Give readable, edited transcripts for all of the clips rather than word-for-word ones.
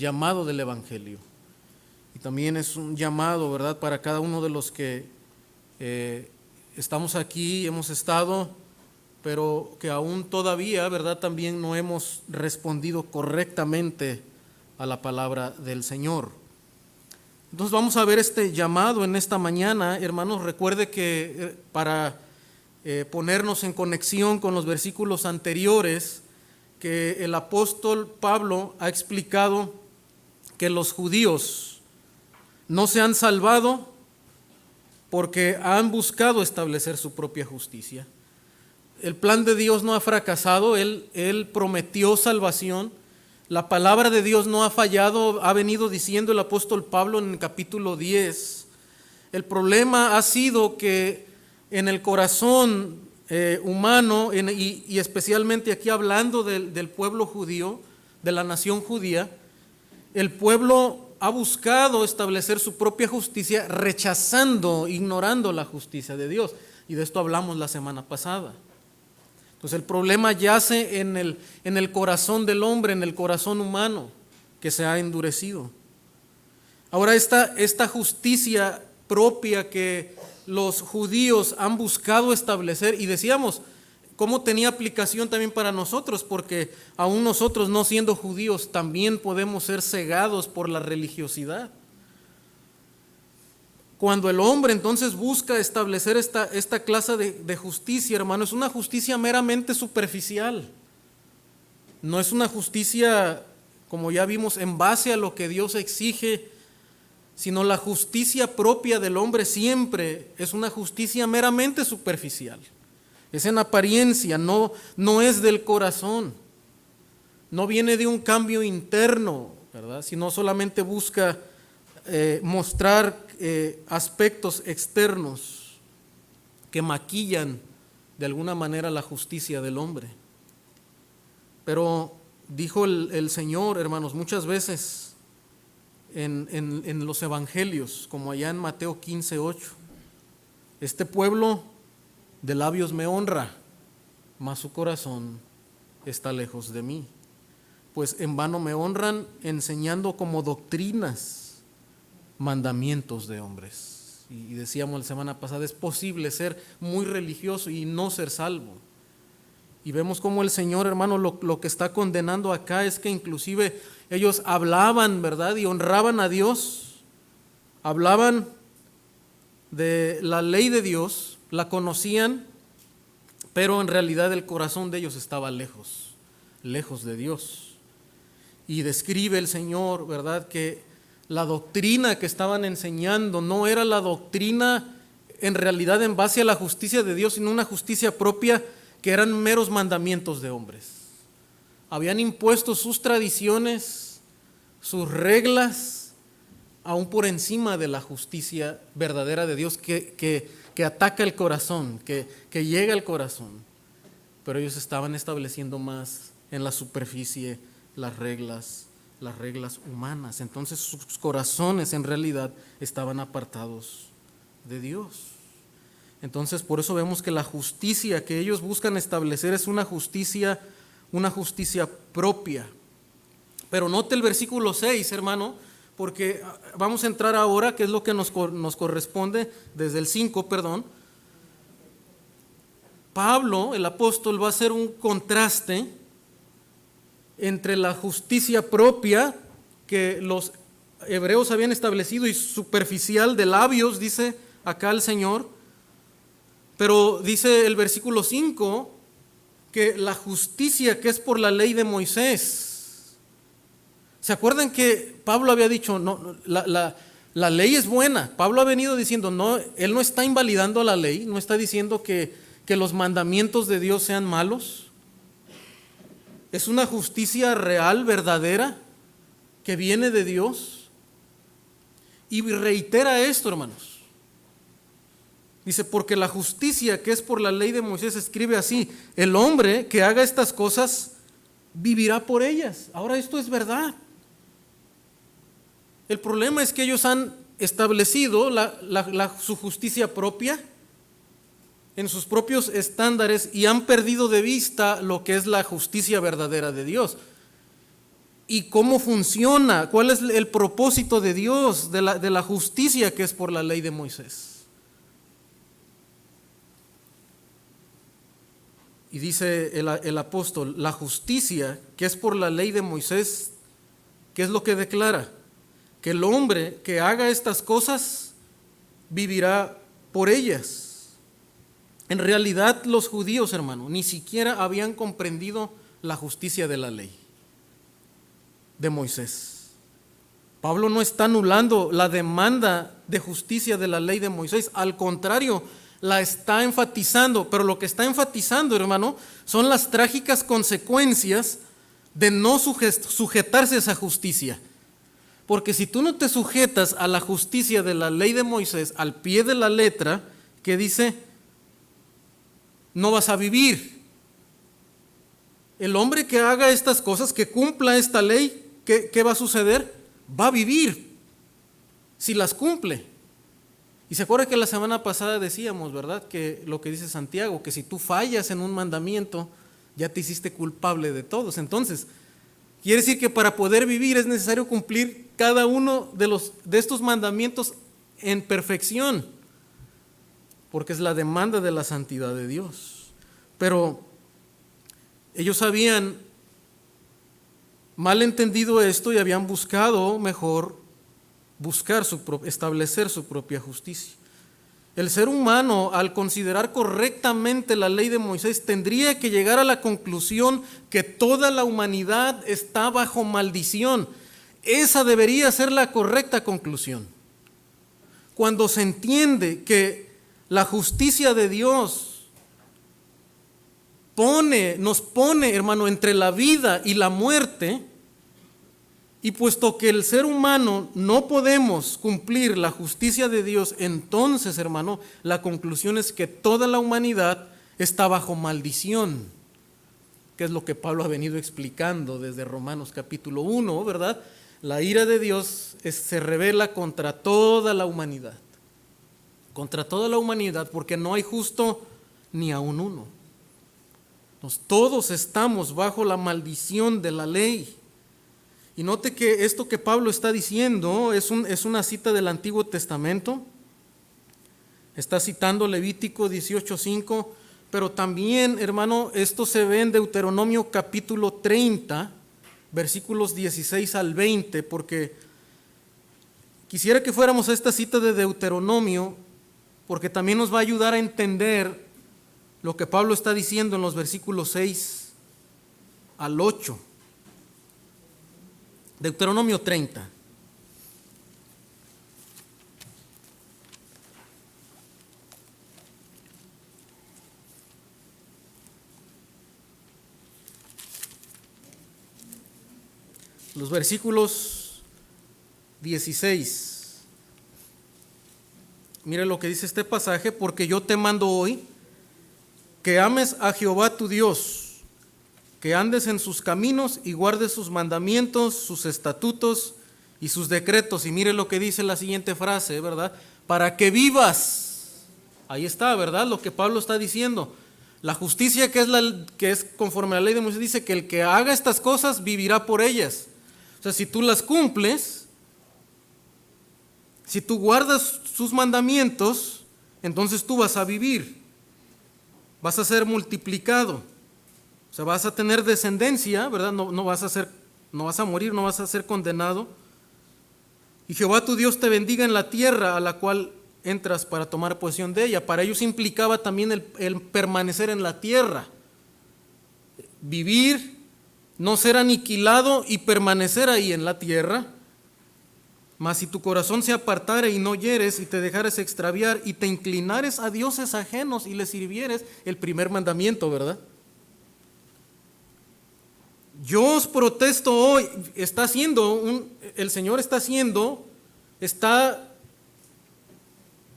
llamado del Evangelio. Y también es un llamado, ¿verdad?, para cada uno de los que estamos aquí, hemos estado, pero que aún todavía, ¿verdad?, también no hemos respondido correctamente a la palabra del Señor. Entonces vamos a ver este llamado en esta mañana. Hermanos, recuerde que para ponernos en conexión con los versículos anteriores, que el apóstol Pablo ha explicado que los judíos no se han salvado porque han buscado establecer su propia justicia. El plan de Dios no ha fracasado, Él prometió salvación. La palabra de Dios no ha fallado, ha venido diciendo el apóstol Pablo en el capítulo 10. El problema ha sido que en el corazón humano, y especialmente aquí hablando del pueblo judío, de la nación judía, el pueblo ha buscado establecer su propia justicia, rechazando, ignorando la justicia de Dios. Y de esto hablamos la semana pasada. Entonces el problema yace en el corazón del hombre, en el corazón humano, que se ha endurecido. Ahora esta justicia propia que los judíos han buscado establecer, y decíamos, ¿cómo tenía aplicación también para nosotros? Porque aún nosotros, no siendo judíos, también podemos ser cegados por la religiosidad. Cuando el hombre entonces busca establecer esta clase de justicia, hermano, es una justicia meramente superficial. No es una justicia, como ya vimos, en base a lo que Dios exige, sino la justicia propia del hombre siempre es una justicia meramente superficial. Es en apariencia, no es del corazón. No viene de un cambio interno, ¿verdad?, sino solamente busca mostrar aspectos externos que maquillan de alguna manera la justicia del hombre. Pero dijo el Señor, hermanos, muchas veces en los evangelios, como allá en Mateo 15:8, este pueblo de labios me honra, mas su corazón está lejos de mí. Pues en vano me honran, enseñando como doctrinas mandamientos de hombres. Y decíamos la semana pasada, es posible ser muy religioso y no ser salvo. Y vemos cómo el Señor, hermano, lo que está condenando acá es que inclusive ellos hablaban, ¿verdad?, y honraban a Dios, hablaban de la ley de Dios, la conocían, pero en realidad el corazón de ellos estaba lejos de Dios. Y describe el Señor, ¿verdad?, que la doctrina que estaban enseñando no era la doctrina en realidad en base a la justicia de Dios, sino una justicia propia que eran meros mandamientos de hombres. Habían impuesto sus tradiciones, sus reglas, aún por encima de la justicia verdadera de Dios que ataca el corazón, que llega al corazón. Pero ellos estaban estableciendo más en la superficie las reglas humanas. Entonces sus corazones en realidad estaban apartados de Dios. Entonces por eso vemos que la justicia que ellos buscan establecer es una justicia propia. Pero note el versículo 6, hermano, porque vamos a entrar ahora, que es lo que nos corresponde, desde el 5, perdón. Pablo, el apóstol, va a hacer un contraste entre la justicia propia que los hebreos habían establecido y superficial de labios, dice acá el Señor, pero dice el versículo 5 que la justicia que es por la ley de Moisés. ¿Se acuerdan que Pablo había dicho, no, la ley es buena? Pablo ha venido diciendo, no, él no está invalidando la ley, no está diciendo que los mandamientos de Dios sean malos. Es una justicia real, verdadera, que viene de Dios. Y reitera esto, hermanos. Dice, porque la justicia que es por la ley de Moisés escribe así: el hombre que haga estas cosas vivirá por ellas. Ahora esto es verdad. El problema es que ellos han establecido su justicia propia en sus propios estándares y han perdido de vista lo que es la justicia verdadera de Dios. y cómo funciona, cuál es el propósito de Dios, de la justicia que es por la ley de Moisés. Y dice el apóstol, la justicia que es por la ley de Moisés, ¿qué es lo que declara? Que el hombre que haga estas cosas vivirá por ellas. En realidad los judíos, hermano, ni siquiera habían comprendido la justicia de la ley de Moisés. Pablo no está anulando la demanda de justicia de la ley de Moisés, al contrario, la está enfatizando, pero lo que está enfatizando, hermano, son las trágicas consecuencias de no sujetarse a esa justicia. Porque si tú no te sujetas a la justicia de la ley de Moisés al pie de la letra, que dice, no vas a vivir. El hombre que haga estas cosas, que cumpla esta ley, ¿qué va a suceder? Va a vivir si las cumple. Y se acuerda que la semana pasada decíamos, ¿verdad? Que lo que dice Santiago, que si tú fallas en un mandamiento, ya te hiciste culpable de todos. Entonces, quiere decir que para poder vivir es necesario cumplir cada uno de estos mandamientos en perfección, porque es la demanda de la santidad de Dios. Pero ellos habían mal entendido esto y habían buscado mejor establecer su propia justicia. El ser humano, al considerar correctamente la ley de Moisés, tendría que llegar a la conclusión que toda la humanidad está bajo maldición. Esa debería ser la correcta conclusión. Cuando se entiende que la justicia de Dios nos pone, hermano, entre la vida y la muerte, y puesto que el ser humano no podemos cumplir la justicia de Dios, entonces, hermano, la conclusión es que toda la humanidad está bajo maldición, que es lo que Pablo ha venido explicando desde Romanos capítulo 1, ¿verdad? La ira de Dios se revela contra toda la humanidad, porque no hay justo ni aun uno. Entonces, todos estamos bajo la maldición de la ley. Y note que esto que Pablo está diciendo es una cita del Antiguo Testamento. Está citando Levítico 18:5, pero también, hermano, esto se ve en Deuteronomio capítulo 30, versículos 16 al 20, porque quisiera que fuéramos a esta cita de Deuteronomio, porque también nos va a ayudar a entender lo que Pablo está diciendo en los versículos 6 al 8. Deuteronomio 30. Los versículos 16. Mire lo que dice este pasaje, porque yo te mando hoy que ames a Jehová tu Dios, que andes en sus caminos y guardes sus mandamientos, sus estatutos y sus decretos. Y mire lo que dice la siguiente frase, ¿verdad? Para que vivas. Ahí está, ¿verdad? Lo que Pablo está diciendo. La justicia que es conforme a la ley de Moisés dice que el que haga estas cosas vivirá por ellas. O sea, si tú las cumples, si tú guardas sus mandamientos, entonces tú vas a vivir. Vas a ser multiplicado. O sea, vas a tener descendencia, ¿verdad? No vas a morir, no vas a ser condenado. Y Jehová tu Dios te bendiga en la tierra a la cual entras para tomar posesión de ella. Para ellos implicaba también el permanecer en la tierra. Vivir, no ser aniquilado y permanecer ahí en la tierra. Mas si tu corazón se apartare y no oyeres y te dejares extraviar y te inclinares a dioses ajenos y les sirvieres, el primer mandamiento, ¿verdad? Yo os protesto hoy, el Señor está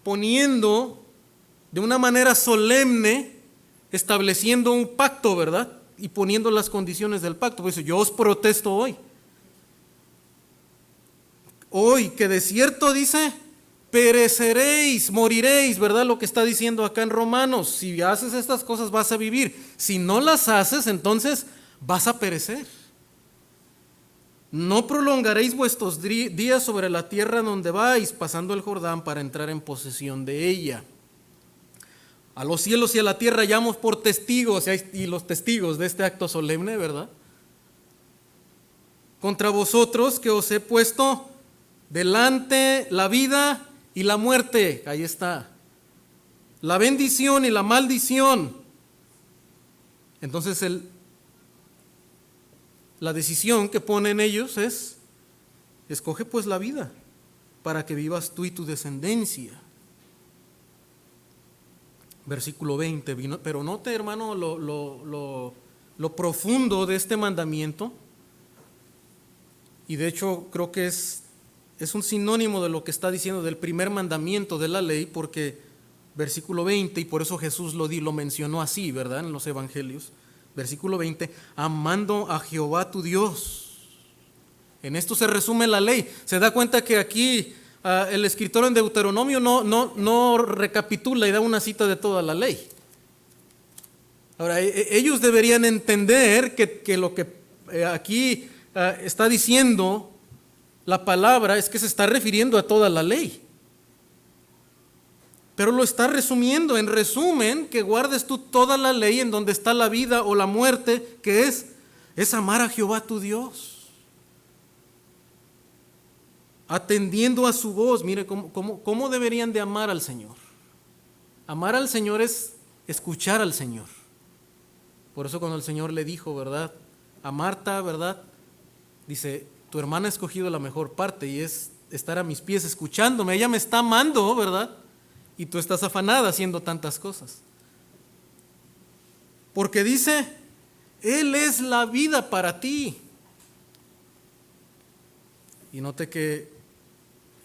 poniendo de una manera solemne, estableciendo un pacto, ¿verdad? Y poniendo las condiciones del pacto. Por eso yo os protesto hoy. Hoy que de cierto dice, pereceréis, moriréis, ¿verdad? Lo que está diciendo acá en Romanos. Si haces estas cosas vas a vivir. Si no las haces, entonces vas a perecer. no prolongaréis vuestros días sobre la tierra donde vais, pasando el Jordán para entrar en posesión de ella. A los cielos y a la tierra llamo por testigos, y los testigos de este acto solemne, ¿verdad? Contra vosotros que os he puesto delante la vida y la muerte. Ahí está. La bendición y la maldición. Entonces la decisión que ponen ellos es: escoge pues la vida para que vivas tú y tu descendencia. Versículo 20. Pero note, hermano, lo profundo de este mandamiento. Y de hecho creo que es un sinónimo de lo que está diciendo del primer mandamiento de la ley, porque versículo 20, y por eso Jesús lo mencionó así, ¿verdad? En los evangelios. Versículo 20, amando a Jehová tu Dios. En esto se resume la ley. Se da cuenta que aquí el escritor en Deuteronomio no recapitula y da una cita de toda la ley. Ahora, ellos deberían entender que lo que aquí está diciendo la palabra es que se está refiriendo a toda la ley. Pero lo está resumiendo. En resumen, que guardes tú toda la ley, en donde está la vida o la muerte, que es amar a Jehová tu Dios, atendiendo a su voz. Mire cómo deberían de amar al Señor. Amar al Señor es escuchar al Señor. Por eso cuando el Señor le dijo, ¿verdad?, a Marta, ¿verdad?, dice: tu hermana ha escogido la mejor parte, y es estar a mis pies escuchándome. Ella me está amando, ¿verdad?, y tú estás afanada haciendo tantas cosas. Porque dice: Él es la vida para ti. Y note que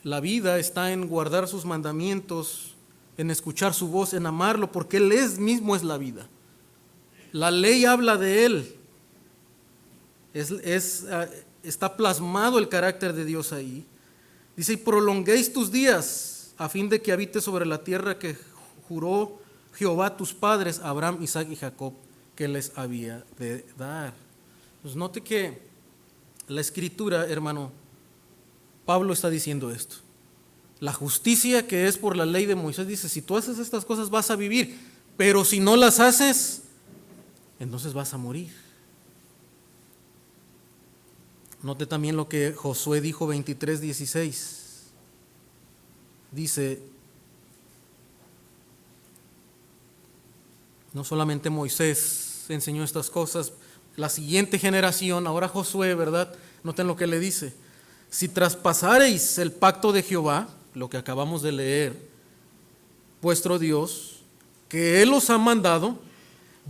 la vida está en guardar sus mandamientos, en escuchar su voz, en amarlo, porque Él mismo es la vida. La ley habla de Él. Está plasmado el carácter de Dios ahí. Dice: y prolonguéis tus días, a fin de que habites sobre la tierra que juró Jehová tus padres, Abraham, Isaac y Jacob, que les había de dar. Pues note que la Escritura, hermano, Pablo está diciendo esto. La justicia que es por la ley de Moisés dice: si tú haces estas cosas vas a vivir, pero si no las haces, entonces vas a morir. Note también lo que Josué dijo, 23:16. Dice: no solamente Moisés enseñó estas cosas, la siguiente generación, ahora Josué, ¿verdad? Noten lo que le dice: si traspasareis el pacto de Jehová, lo que acabamos de leer, vuestro Dios, que Él os ha mandado,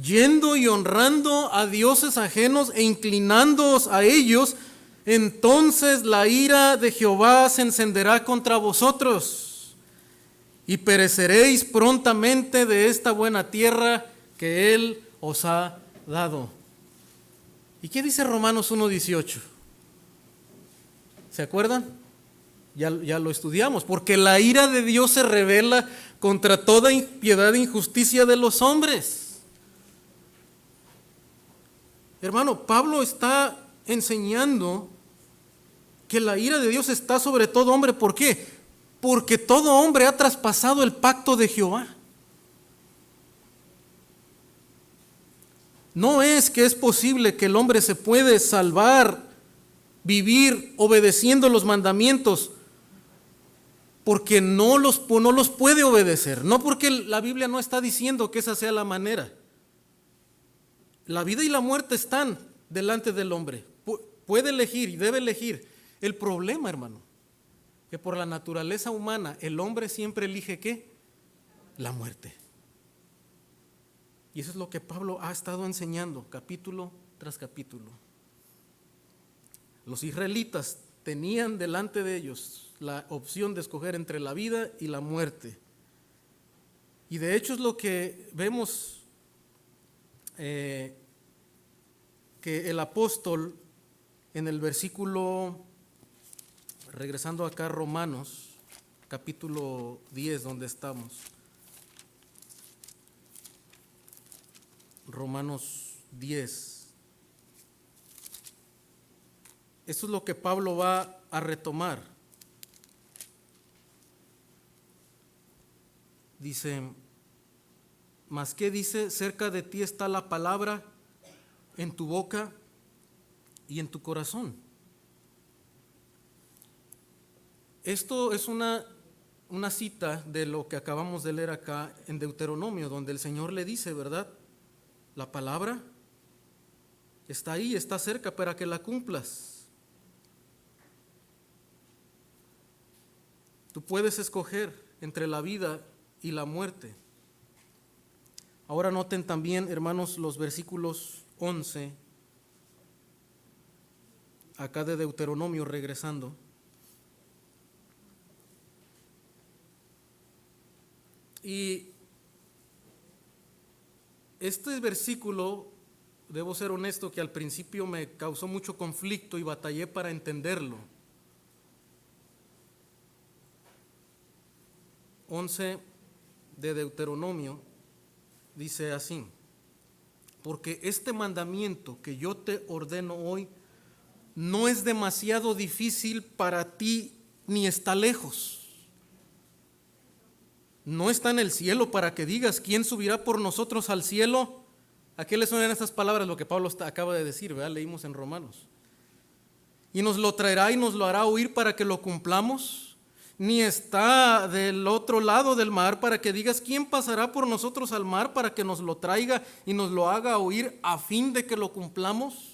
yendo y honrando a dioses ajenos e inclinándoos a ellos, entonces la ira de Jehová se encenderá contra vosotros, y pereceréis prontamente de esta buena tierra que Él os ha dado. ¿Y qué dice Romanos 1:18? ¿Se acuerdan? Ya lo estudiamos. Porque la ira de Dios se revela contra toda impiedad e injusticia de los hombres. Hermano, Pablo está enseñando que la ira de Dios está sobre todo hombre. ¿Por qué? Porque todo hombre ha traspasado el pacto de Jehová. No es que es posible que el hombre se puede salvar, vivir obedeciendo los mandamientos, porque no los puede obedecer. No porque la Biblia no está diciendo que esa sea la manera. La vida y la muerte están delante del hombre. Puede elegir y debe elegir. El problema, hermano, que por la naturaleza humana el hombre siempre elige ¿qué? La muerte. Y eso es lo que Pablo ha estado enseñando capítulo tras capítulo. Los israelitas tenían delante de ellos la opción de escoger entre la vida y la muerte. Y de hecho es lo que vemos que el apóstol en el versículo, regresando acá a Romanos, capítulo 10, donde estamos. Romanos 10. Eso es lo que Pablo va a retomar. Dice, ¿mas qué dice? Cerca de ti está la palabra en tu boca y en tu corazón. Esto es una cita de lo que acabamos de leer acá en Deuteronomio, donde el Señor le dice, ¿verdad? La palabra está ahí, está cerca para que la cumplas. Tú puedes escoger entre la vida y la muerte. Ahora noten también, hermanos, los versículos 11, acá de Deuteronomio, regresando. Y este versículo, debo ser honesto, que al principio me causó mucho conflicto y batallé para entenderlo. 11 de Deuteronomio dice así: porque este mandamiento que yo te ordeno hoy no es demasiado difícil para ti ni está lejos. No está en el cielo para que digas, ¿quién subirá por nosotros al cielo? ¿A qué le suenan estas palabras? Lo que Pablo acaba de decir, ¿verdad? Leímos en Romanos. Y nos lo traerá y nos lo hará oír para que lo cumplamos. Ni está del otro lado del mar para que digas, ¿quién pasará por nosotros al mar para que nos lo traiga y nos lo haga oír a fin de que lo cumplamos?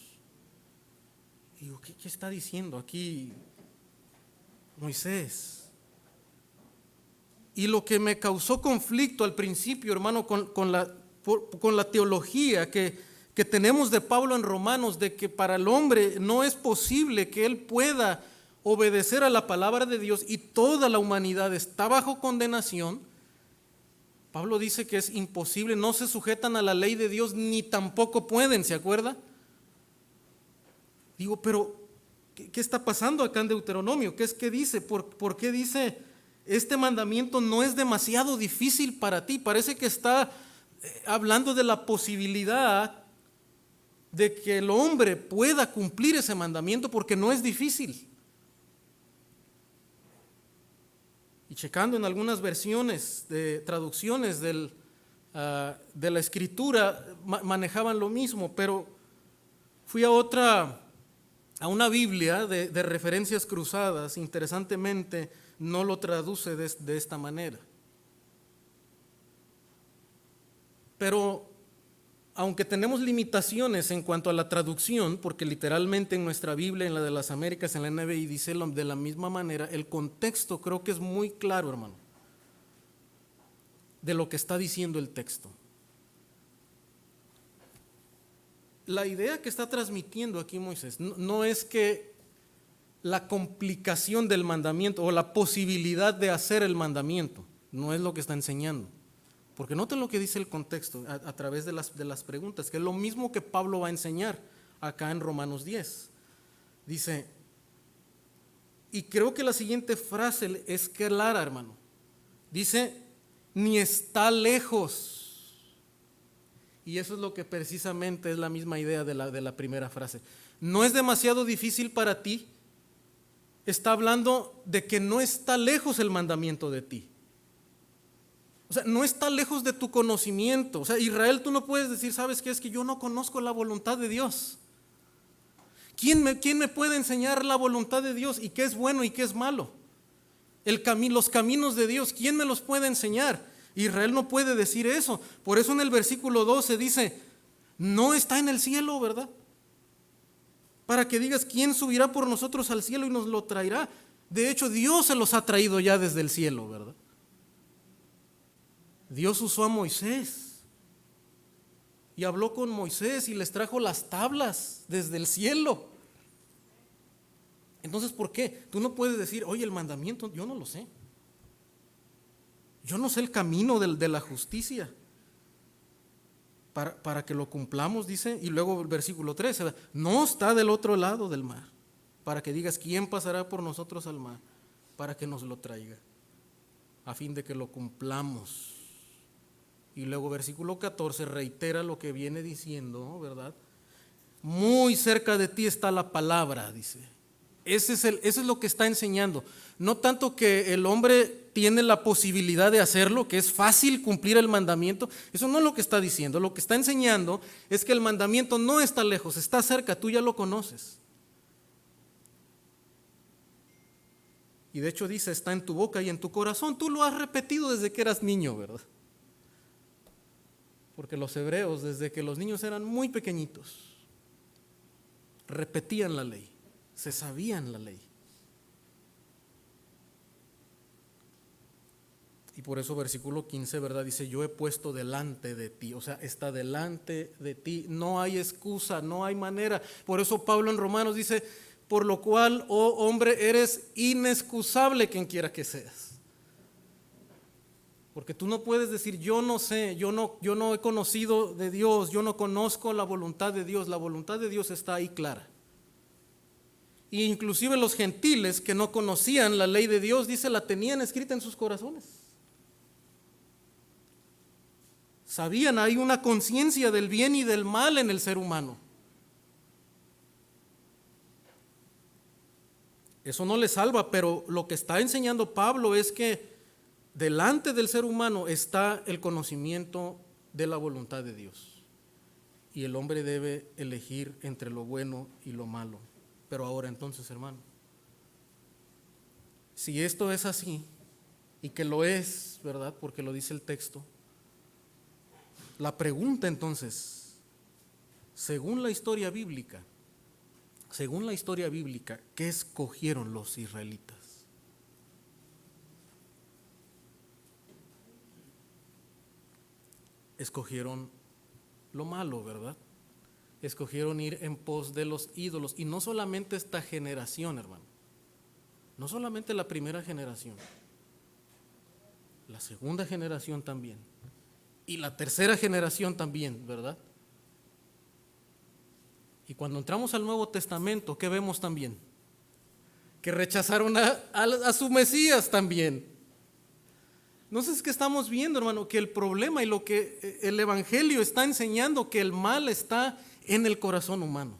Digo, ¿qué está diciendo aquí Moisés? Y lo que me causó conflicto al principio, hermano, con la teología que tenemos de Pablo en Romanos, de que para el hombre no es posible que él pueda obedecer a la palabra de Dios y toda la humanidad está bajo condenación. Pablo dice que es imposible, no se sujetan a la ley de Dios ni tampoco pueden, ¿se acuerda? Digo, pero ¿qué está pasando acá en Deuteronomio? ¿Qué dice? ¿Por qué dice este mandamiento no es demasiado difícil para ti? Parece que está hablando de la posibilidad de que el hombre pueda cumplir ese mandamiento porque no es difícil. Y checando en algunas versiones de traducciones de la escritura manejaban lo mismo, pero fui a una Biblia de referencias cruzadas, interesantemente no lo traduce de esta manera. Pero aunque tenemos limitaciones en cuanto a la traducción, porque literalmente en nuestra Biblia, en la de las Américas, en la NBI, dice de la misma manera, el contexto creo que es muy claro, hermano, de lo que está diciendo el texto. La idea que está transmitiendo aquí Moisés no es que la complicación del mandamiento o la posibilidad de hacer el mandamiento, no es lo que está enseñando. Porque noten lo que dice el contexto a través de las preguntas, que es lo mismo que Pablo va a enseñar acá en Romanos 10. Dice, y creo que la siguiente frase es clara, hermano. Dice, ni está lejos. Y eso es lo que precisamente es la misma idea de la primera frase. No es demasiado difícil para ti. Está hablando de que no está lejos el mandamiento de ti. O sea, no está lejos de tu conocimiento. O sea, Israel, tú no puedes decir, ¿sabes qué? Es que yo no conozco la voluntad de Dios. ¿Quién me puede enseñar la voluntad de Dios y qué es bueno y qué es malo? Los caminos de Dios, ¿quién me los puede enseñar? Israel no puede decir eso. Por eso en el versículo 12 dice, no está en el cielo, ¿verdad? Para que digas, ¿quién subirá por nosotros al cielo y nos lo traerá? De hecho, Dios se los ha traído ya desde el cielo, ¿verdad? Dios usó a Moisés y habló con Moisés y les trajo las tablas desde el cielo. Entonces, ¿por qué? Tú no puedes decir, oye, el mandamiento, yo no lo sé. Yo no sé el camino de la justicia. Para que lo cumplamos, dice, y luego el versículo 13, no está del otro lado del mar, para que digas, ¿quién pasará por nosotros al mar? Para que nos lo traiga, a fin de que lo cumplamos. Y luego versículo 14 reitera lo que viene diciendo, ¿verdad? Muy cerca de ti está la palabra, dice, Eso es lo que está enseñando. No tanto que el hombre tiene la posibilidad de hacerlo, que es fácil cumplir el mandamiento. Eso no es lo que está diciendo. Lo que está enseñando es que el mandamiento no está lejos, está cerca, tú ya lo conoces. Y de hecho dice, está en tu boca y en tu corazón. Tú lo has repetido desde que eras niño, ¿verdad? Porque los hebreos, desde que los niños eran muy pequeñitos, repetían la ley, se sabían la ley. Y por eso versículo 15, ¿verdad? Dice, yo he puesto delante de ti, o sea, está delante de ti, no hay excusa, no hay manera. Por eso Pablo en Romanos dice, por lo cual, oh hombre, eres inexcusable quien quiera que seas. Porque tú no puedes decir, yo no sé, yo no he conocido de Dios, yo no conozco la voluntad de Dios. La voluntad de Dios está ahí clara. E inclusive los gentiles que no conocían la ley de Dios, dice, la tenían escrita en sus corazones. Sabían, hay una conciencia del bien y del mal en el ser humano. Eso no le salva, pero lo que está enseñando Pablo es que delante del ser humano está el conocimiento de la voluntad de Dios. Y el hombre debe elegir entre lo bueno y lo malo. Pero ahora entonces, hermano, si esto es así, y que lo es, ¿verdad? Porque lo dice el texto. La pregunta entonces, según la historia bíblica, ¿qué escogieron los israelitas? Escogieron lo malo, ¿verdad? Escogieron ir en pos de los ídolos. Y no solamente esta generación, hermano, no solamente la primera generación, la segunda generación también, y la tercera generación también, ¿verdad? Y cuando entramos al Nuevo Testamento, ¿qué vemos también? Que rechazaron a su Mesías también. Entonces, ¿qué estamos viendo, hermano? Que el problema y lo que el Evangelio está enseñando, que el mal está en el corazón humano.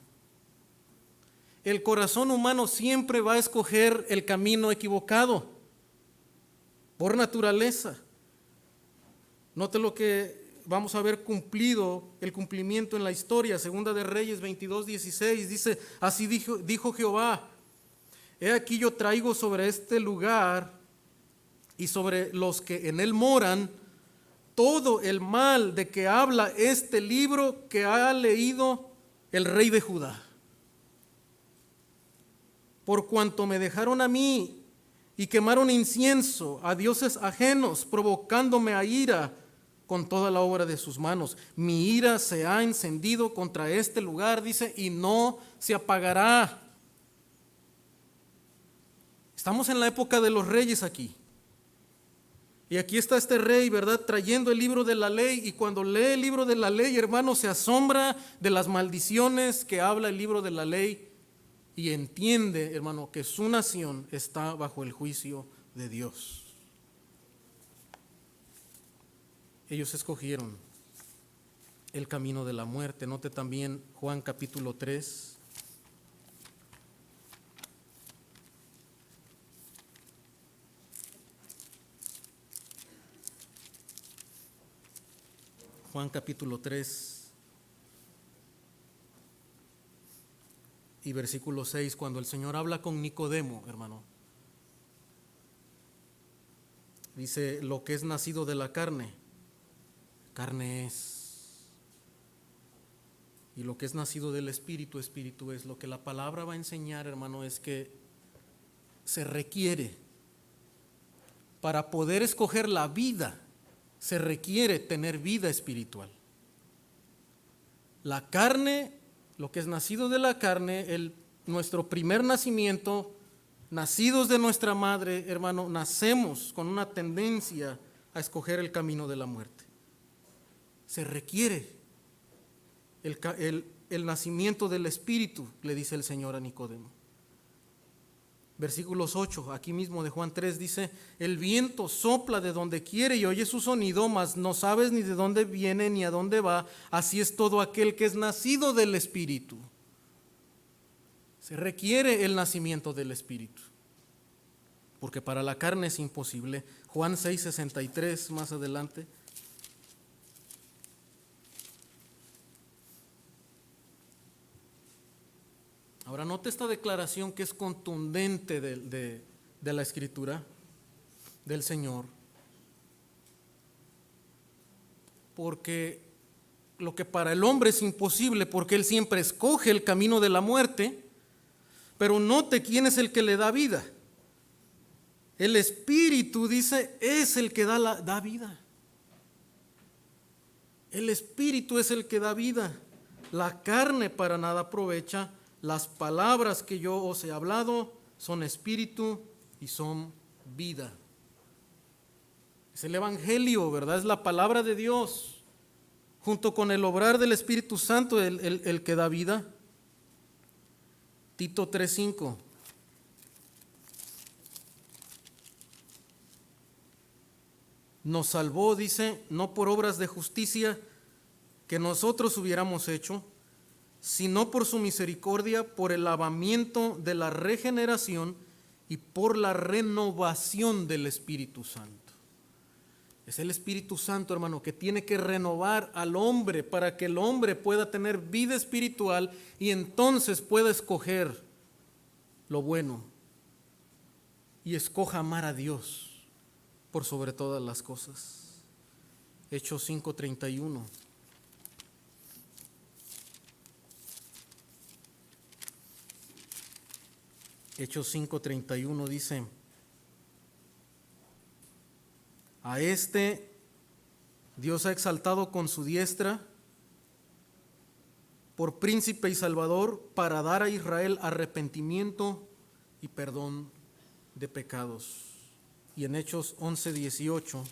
El corazón humano siempre va a escoger el camino equivocado, por naturaleza. Note lo que vamos a ver cumplido, el cumplimiento en la historia. Segunda de Reyes 22:16 dice, así dijo Jehová, he aquí yo traigo sobre este lugar y sobre los que en él moran todo el mal de que habla este libro que ha leído el rey de Judá. Por cuanto me dejaron a mí y quemaron incienso a dioses ajenos, provocándome a ira con toda la obra de sus manos. Mi ira se ha encendido contra este lugar, dice, y no se apagará. Estamos en la época de los reyes aquí. Y aquí está este rey, ¿verdad? Trayendo el libro de la ley. Y cuando lee el libro de la ley, hermano, se asombra de las maldiciones que habla el libro de la ley. Y entiende, hermano, que su nación está bajo el juicio de Dios. Ellos escogieron el camino de la muerte. Note también Juan capítulo 3. Juan capítulo 3 y versículo 6, cuando el Señor habla con Nicodemo, hermano, dice, lo que es nacido de la carne, carne es. Y lo que es nacido del Espíritu, Espíritu es. Lo que la palabra va a enseñar, hermano, es que se requiere, para poder escoger la vida, se requiere tener vida espiritual. La carne, lo que es nacido de la carne, nuestro primer nacimiento, nacidos de nuestra madre, hermano, nacemos con una tendencia a escoger el camino de la muerte. Se requiere el nacimiento del Espíritu, le dice el Señor a Nicodemo. Versículos 8, aquí mismo de Juan 3 dice, el viento sopla de donde quiere y oye su sonido, mas no sabes ni de dónde viene ni a dónde va. Así es todo aquel que es nacido del Espíritu. Se requiere el nacimiento del Espíritu, porque para la carne es imposible. Juan 6:63, más adelante. Ahora note esta declaración que es contundente de la Escritura, del Señor, porque lo que para el hombre es imposible, porque él siempre escoge el camino de la muerte, pero note quién es el que le da vida. El Espíritu, dice, es el que da vida. El Espíritu es el que da vida. La carne para nada aprovecha. Las palabras que yo os he hablado son espíritu y son vida. Es el Evangelio, ¿verdad? Es la palabra de Dios, junto con el obrar del Espíritu Santo, el que da vida. Tito 3:5. Nos salvó, dice, no por obras de justicia que nosotros hubiéramos hecho, sino por su misericordia, por el lavamiento de la regeneración y por la renovación del Espíritu Santo. Es el Espíritu Santo, hermano, que tiene que renovar al hombre para que el hombre pueda tener vida espiritual y entonces pueda escoger lo bueno y escoja amar a Dios por sobre todas las cosas. Hechos 5:31. Hechos 5:31 dice: a este Dios ha exaltado con su diestra por príncipe y salvador para dar a Israel arrepentimiento y perdón de pecados. Y en Hechos 11:18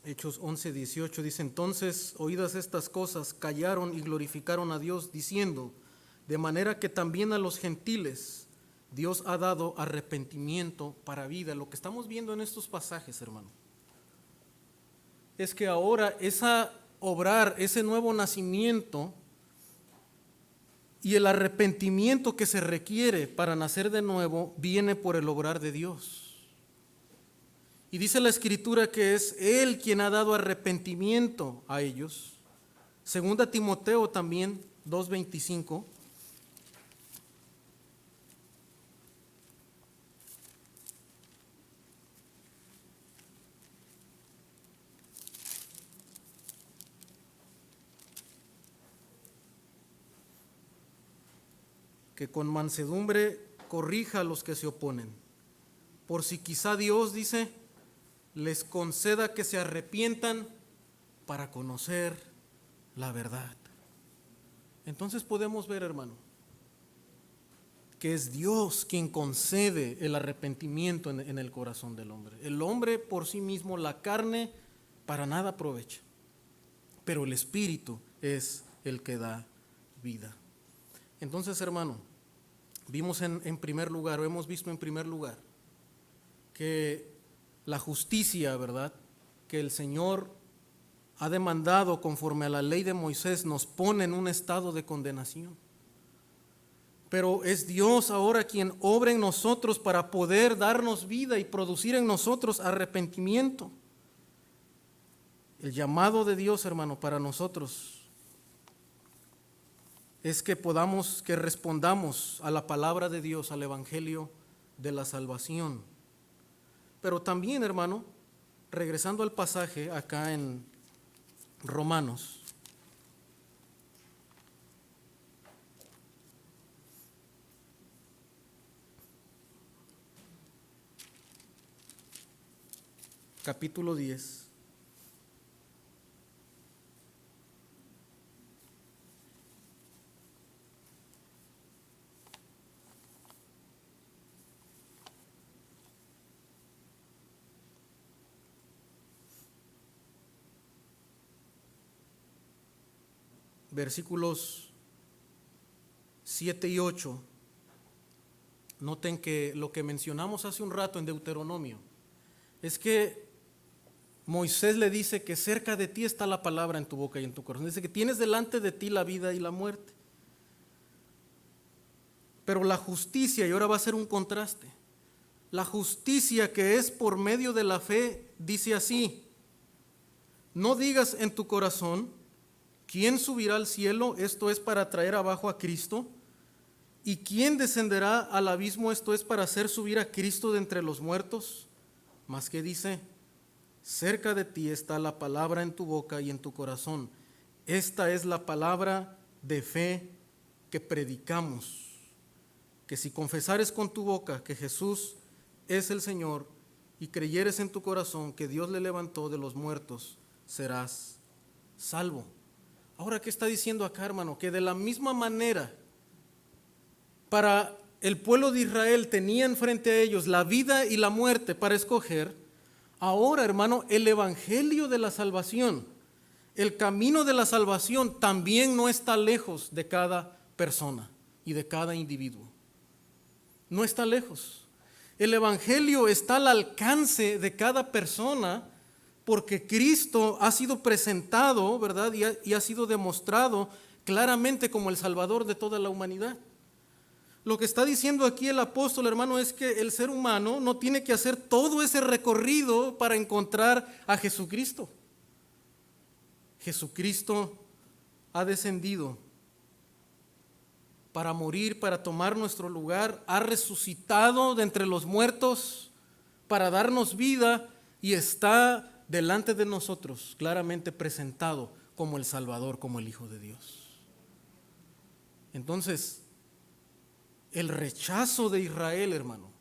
Hechos 11:18 dice: entonces, oídas estas cosas, callaron y glorificaron a Dios, diciendo: de manera que también a los gentiles Dios ha dado arrepentimiento para vida. Lo que estamos viendo en estos pasajes, hermano, es que ahora ese nuevo nacimiento y el arrepentimiento que se requiere para nacer de nuevo viene por el obrar de Dios. Y dice la Escritura que es Él quien ha dado arrepentimiento a ellos. Segunda Timoteo también 2:25. Que con mansedumbre corrija a los que se oponen, por si quizá Dios, dice, les conceda que se arrepientan para conocer la verdad. Entonces podemos ver, hermano, que es Dios quien concede el arrepentimiento en el corazón del hombre. El hombre por sí mismo, la carne, para nada aprovecha, pero el Espíritu es el que da vida. Entonces, hermano, vimos en primer lugar, o hemos visto en primer lugar, que la justicia, ¿verdad?, que el Señor ha demandado conforme a la ley de Moisés nos pone en un estado de condenación. Pero es Dios ahora quien obra en nosotros para poder darnos vida y producir en nosotros arrepentimiento. El llamado de Dios, hermano, para nosotros es que respondamos a la palabra de Dios, al Evangelio de la salvación. Pero también, hermano, regresando al pasaje acá en Romanos, capítulo 10. versículos 7 y 8, noten que lo que mencionamos hace un rato en Deuteronomio es que Moisés le dice que cerca de ti está la palabra en tu boca y en tu corazón. Dice que tienes delante de ti la vida y la muerte. Pero la justicia, y ahora va a ser un contraste, la justicia que es por medio de la fe, dice así: no digas en tu corazón, ¿quién subirá al cielo? Esto es para traer abajo a Cristo. ¿Y quién descenderá al abismo? Esto es para hacer subir a Cristo de entre los muertos. Mas que dice: cerca de ti está la palabra en tu boca y en tu corazón. Esta es la palabra de fe que predicamos, que si confesares con tu boca que Jesús es el Señor y creyeres en tu corazón que Dios le levantó de los muertos, serás salvo. Ahora, ¿qué está diciendo acá, hermano? Que de la misma manera, para el pueblo de Israel tenían frente a ellos la vida y la muerte para escoger. Ahora, hermano, el evangelio de la salvación, el camino de la salvación también no está lejos de cada persona y de cada individuo. No está lejos. El evangelio está al alcance de cada persona porque Cristo ha sido presentado, ¿verdad? Y ha sido demostrado claramente como el Salvador de toda la humanidad. Lo que está diciendo aquí el apóstol, hermano, es que el ser humano no tiene que hacer todo ese recorrido para encontrar a Jesucristo. Jesucristo ha descendido para morir, para tomar nuestro lugar, ha resucitado de entre los muertos para darnos vida y está delante de nosotros claramente presentado como el Salvador, como el Hijo de Dios. Entonces, el rechazo de Israel, hermano,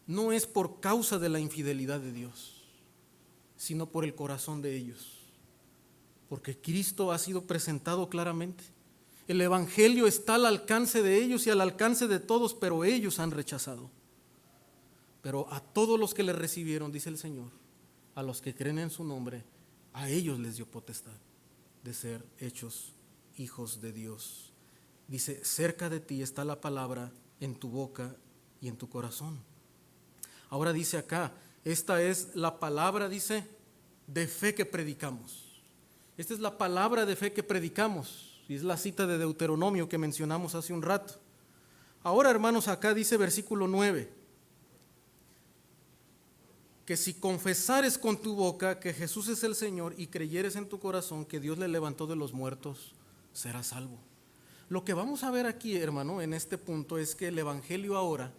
no es por causa de la infidelidad de Dios, sino por el corazón de ellos. Porque Cristo ha sido presentado claramente. El evangelio está al alcance de ellos y al alcance de todos, pero ellos han rechazado. Pero a todos los que le recibieron, dice el Señor, a los que creen en su nombre, a ellos les dio potestad de ser hechos hijos de Dios. Dice: cerca de ti está la palabra en tu boca y en tu corazón. Ahora dice acá, esta es la palabra, dice, de fe que predicamos. Esta es la palabra de fe que predicamos. Y es la cita de Deuteronomio que mencionamos hace un rato. Ahora, hermanos, acá dice versículo 9, que si confesares con tu boca que Jesús es el Señor y creyeres en tu corazón que Dios le levantó de los muertos, serás salvo. Lo que vamos a ver aquí, hermano, en este punto es que el evangelio ahora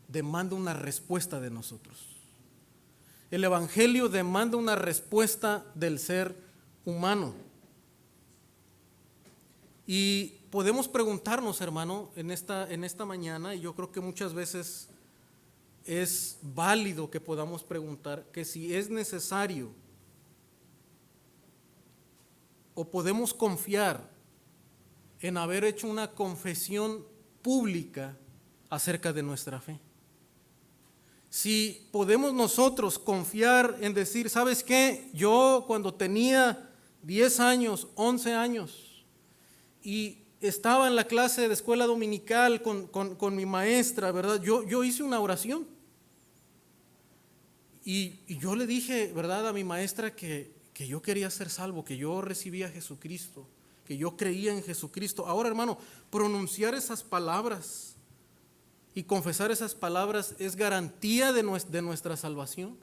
demanda una respuesta de nosotros. El evangelio demanda una respuesta del ser humano. Y podemos preguntarnos, hermano, en esta mañana, y yo creo que muchas veces es válido que podamos preguntar que si es necesario o podemos confiar en haber hecho una confesión pública acerca de nuestra fe. Si podemos nosotros confiar en decir: ¿sabes qué? Yo cuando tenía 10 años, 11 años, y estaba en la clase de escuela dominical con mi maestra, ¿verdad? Yo hice una oración. Y yo le dije, ¿verdad?, a mi maestra que yo quería ser salvo, que yo recibía a Jesucristo, que yo creía en Jesucristo. Ahora, hermano, pronunciar esas palabras y confesar esas palabras es garantía de nuestra salvación.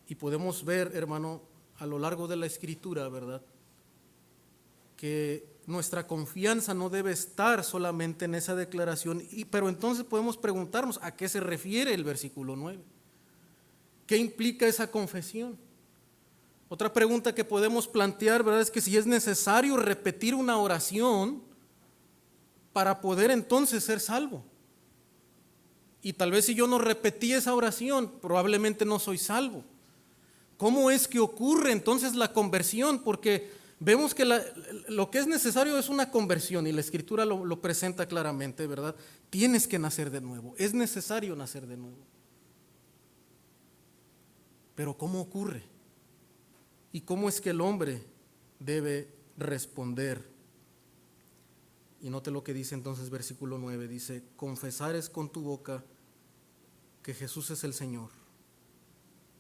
Y podemos ver, hermano, a lo largo de la Escritura, ¿verdad?, que nuestra confianza no debe estar solamente en esa declaración, pero entonces podemos preguntarnos a qué se refiere el versículo 9. ¿Qué implica esa confesión? Otra pregunta que podemos plantear, ¿verdad?, es que si es necesario repetir una oración para poder entonces ser salvo. Y tal vez si yo no repetí esa oración, probablemente no soy salvo. ¿Cómo es que ocurre entonces la conversión? Porque vemos que lo que es necesario es una conversión y la Escritura lo presenta claramente, ¿verdad? Tienes que nacer de nuevo, es necesario nacer de nuevo. Pero ¿cómo ocurre? ¿Y cómo es que el hombre debe responder? Y note lo que dice entonces versículo 9, dice, confesares con tu boca que Jesús es el Señor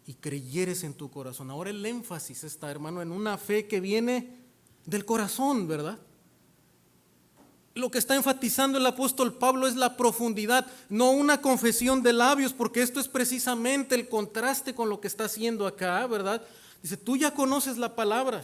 y creyeres en tu corazón. Ahora el énfasis está, hermano, en una fe que viene del corazón, ¿verdad? Lo que está enfatizando el apóstol Pablo es la profundidad, no una confesión de labios, porque esto es precisamente el contraste con lo que está haciendo acá, ¿verdad? Dice, tú ya conoces la palabra.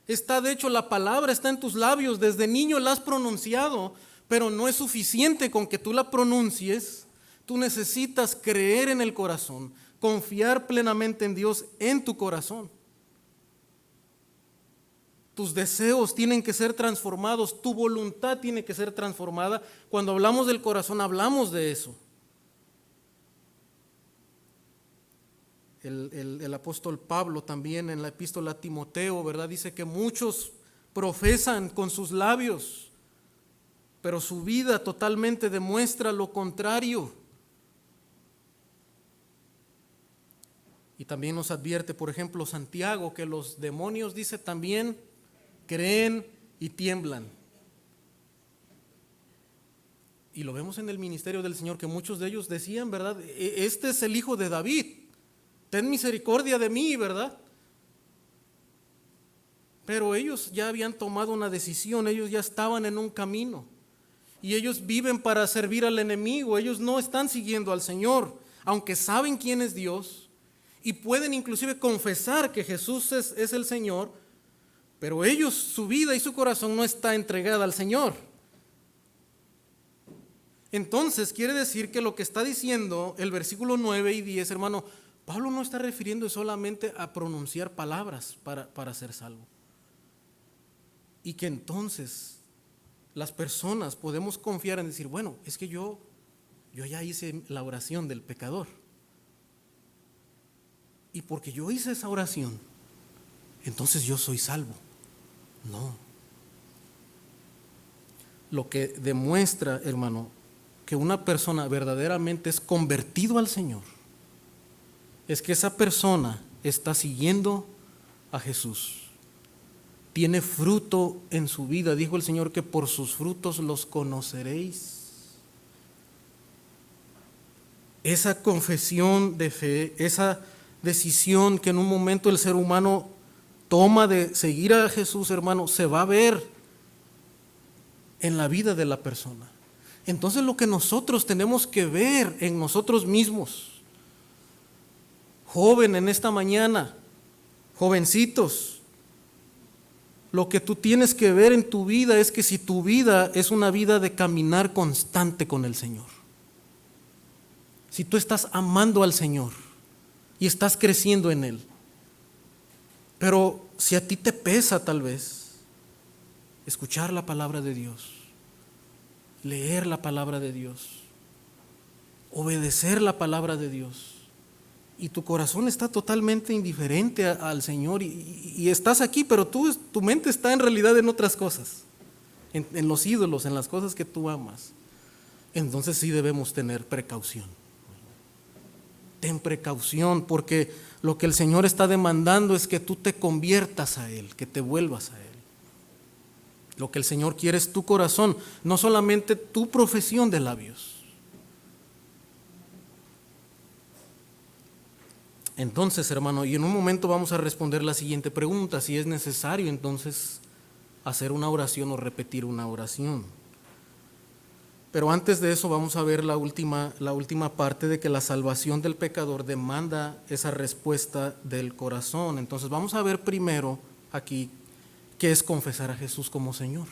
Está, de hecho, la palabra está en tus labios, desde niño la has pronunciado, pero no es suficiente con que tú la pronuncies. Tú necesitas creer en el corazón, confiar plenamente en Dios en tu corazón. Tus deseos tienen que ser transformados, tu voluntad tiene que ser transformada. Cuando hablamos del corazón, hablamos de eso. El apóstol Pablo también en la epístola a Timoteo, ¿verdad? Dice que muchos profesan con sus labios, pero su vida totalmente demuestra lo contrario. Y también nos advierte, por ejemplo, Santiago, que los demonios, dice, también creen y tiemblan. Y lo vemos en el ministerio del Señor, que muchos de ellos decían, ¿verdad? Este es el hijo de David, ten misericordia de mí, ¿verdad? Pero ellos ya habían tomado una decisión, ellos ya estaban en un camino. Y ellos viven para servir al enemigo, ellos no están siguiendo al Señor, aunque saben quién es Dios y pueden inclusive confesar que Jesús es el Señor, pero ellos, su vida y su corazón no está entregada al Señor. Entonces quiere decir que lo que está diciendo el versículo 9 y 10, hermano, Pablo no está refiriendo solamente a pronunciar palabras para ser salvo. Y que entonces las personas podemos confiar en decir, bueno, es que yo ya hice la oración del pecador. Y porque yo hice esa oración, entonces yo soy salvo. No. Lo que demuestra, hermano, que una persona verdaderamente es convertido al Señor, es que esa persona está siguiendo a Jesús. Tiene fruto en su vida. Dijo el Señor que por sus frutos los conoceréis. Esa confesión de fe, esa decisión que en un momento el ser humano toma de seguir a Jesús, hermano, se va a ver en la vida de la persona. Entonces lo que nosotros tenemos que ver en nosotros mismos, joven en esta mañana, jovencitos, lo que tú tienes que ver en tu vida es que si tu vida es una vida de caminar constante con el Señor, si tú estás amando al Señor y estás creciendo en Él, pero si a ti te pesa tal vez escuchar la palabra de Dios, leer la palabra de Dios, obedecer la palabra de Dios, y tu corazón está totalmente indiferente al Señor y estás aquí, pero tu mente está en realidad en otras cosas, en los ídolos, en las cosas que tú amas, entonces sí debemos tener precaución. Ten precaución, porque lo que el Señor está demandando es que tú te conviertas a Él, que te vuelvas a Él. Lo que el Señor quiere es tu corazón, no solamente tu profesión de labios. Entonces, hermano, y en un momento vamos a responder la siguiente pregunta, si es necesario entonces hacer una oración o repetir una oración. Pero antes de eso vamos a ver la última parte de que la salvación del pecador demanda esa respuesta del corazón. Entonces vamos a ver primero aquí qué es confesar a Jesús como Señor.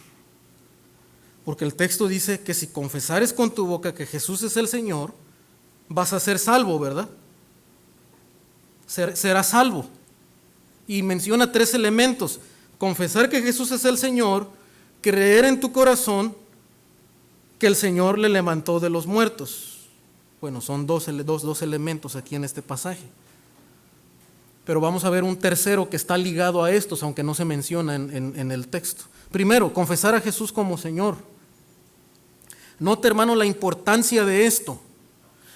Porque el texto dice que si confesares con tu boca que Jesús es el Señor, vas a ser salvo, ¿verdad? Serás salvo. Y menciona 3 elementos: confesar que Jesús es el Señor, creer en tu corazón que el Señor le levantó de los muertos. Bueno, son dos elementos aquí en este pasaje. Pero vamos a ver un tercero que está ligado a estos, aunque no se menciona en el texto. Primero, confesar a Jesús como Señor. Note, hermano, la importancia de esto.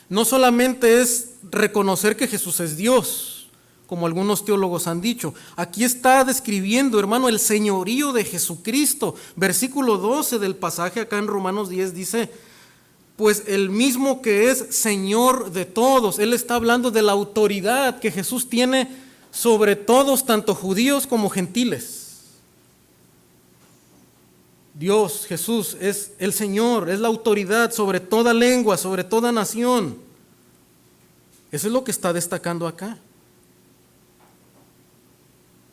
No solamente es reconocer que Jesús es Dios, como algunos teólogos han dicho. Aquí está describiendo, hermano, el señorío de Jesucristo. Versículo 12 del pasaje acá en Romanos 10 dice, pues el mismo que es Señor de todos. Él está hablando de la autoridad que Jesús tiene sobre todos, tanto judíos como gentiles. Dios, Jesús, es el Señor, es la autoridad sobre toda lengua, sobre toda nación. Eso es lo que está destacando acá.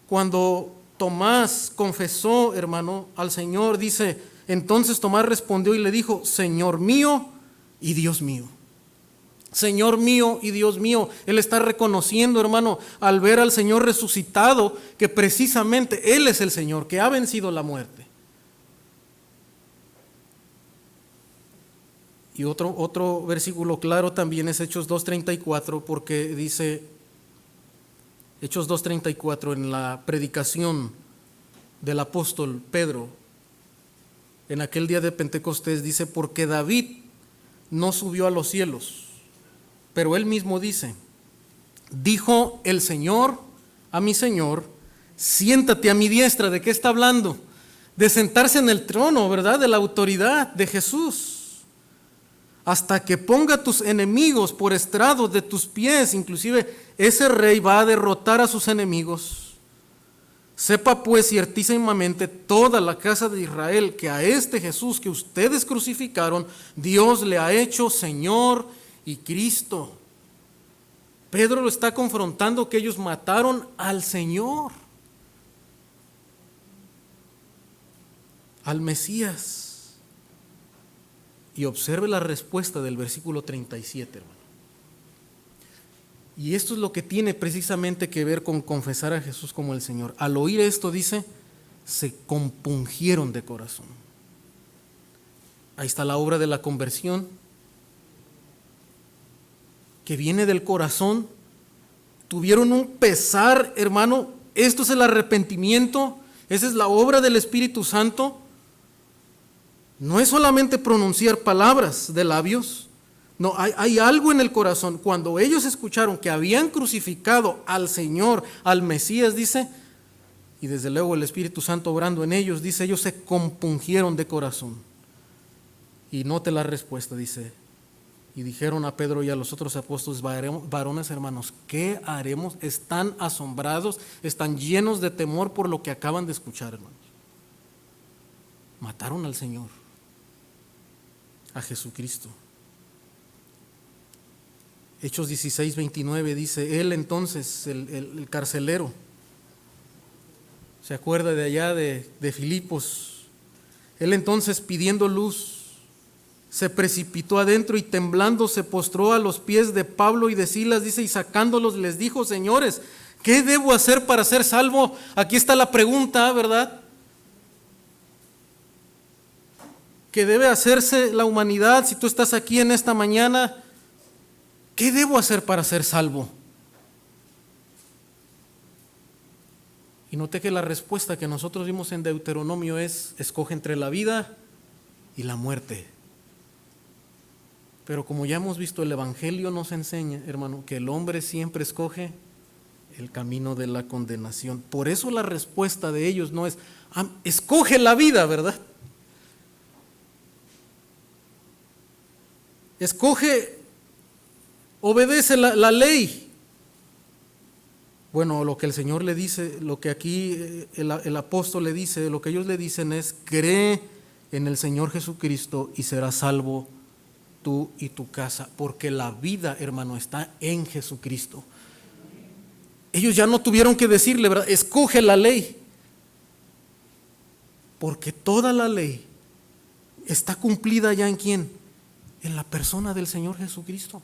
Cuando Tomás confesó, hermano, al Señor, dice, entonces Tomás respondió y le dijo, Señor mío y Dios mío. Señor mío y Dios mío. Él está reconociendo, hermano, al ver al Señor resucitado, que precisamente Él es el Señor, que ha vencido la muerte. Y otro versículo claro también es Hechos 2:34, porque dice, Hechos 2:34, en la predicación del apóstol Pedro, en aquel día de Pentecostés, dice, porque David no subió a los cielos, pero él mismo dice, dijo el Señor a mi Señor, siéntate a mi diestra. ¿De qué está hablando? De sentarse en el trono, ¿verdad? De la autoridad de Jesús. Hasta que ponga tus enemigos por estrado de tus pies. Inclusive ese rey va a derrotar a sus enemigos. Sepa pues ciertísimamente toda la casa de Israel que a este Jesús que ustedes crucificaron, Dios le ha hecho Señor y Cristo. Pedro lo está confrontando que ellos mataron al Señor, al Mesías. Y observe la respuesta del versículo 37, hermano. Y esto es lo que tiene precisamente que ver con confesar a Jesús como el Señor. Al oír esto, dice, se compungieron de corazón. Ahí está la obra de la conversión, que viene del corazón. Tuvieron un pesar, hermano. Esto es el arrepentimiento. Esa es la obra del Espíritu Santo. No es solamente pronunciar palabras de labios, no, hay algo en el corazón. Cuando ellos escucharon que habían crucificado al Señor, al Mesías, dice, y desde luego el Espíritu Santo obrando en ellos, dice, ellos se compungieron de corazón. Y note la respuesta, dice, y dijeron a Pedro y a los otros apóstoles, varones hermanos, ¿qué haremos? Están asombrados, están llenos de temor por lo que acaban de escuchar, hermanos. Mataron al Señor, a Jesucristo. Hechos 16:29 dice, él entonces, el carcelero, se acuerda de allá de Filipos, él entonces pidiendo luz, se precipitó adentro y temblando se postró a los pies de Pablo y de Silas, dice, y sacándolos les dijo, señores, ¿qué debo hacer para ser salvo? Aquí está la pregunta, ¿verdad? Que debe hacerse la humanidad. Si tú estás aquí en esta mañana, ¿qué debo hacer para ser salvo? Y noté que la respuesta que nosotros vimos en Deuteronomio es, escoge entre la vida y la muerte. Pero como ya hemos visto, el Evangelio nos enseña, hermano, que el hombre siempre escoge el camino de la condenación. Por eso la respuesta de ellos no es, escoge la vida, ¿verdad? Escoge, obedece la ley. Bueno, lo que el Señor le dice, lo que aquí el apóstol le dice, lo que ellos le dicen es, cree en el Señor Jesucristo y serás salvo tú y tu casa, porque la vida, hermano, está en Jesucristo. Ellos ya no tuvieron que decirle, ¿verdad? Escoge la ley, porque toda la ley está cumplida ya en ¿quién? En la persona del Señor Jesucristo.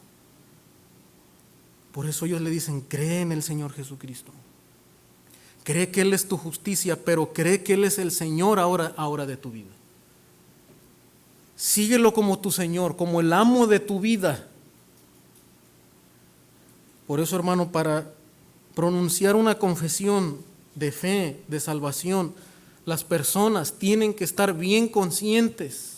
Por eso ellos le dicen, cree en el Señor Jesucristo. Cree que Él es tu justicia, pero cree que Él es el Señor ahora de tu vida. Síguelo como tu Señor, como el amo de tu vida. Por eso, hermano, para pronunciar una confesión de fe, de salvación, las personas tienen que estar bien conscientes,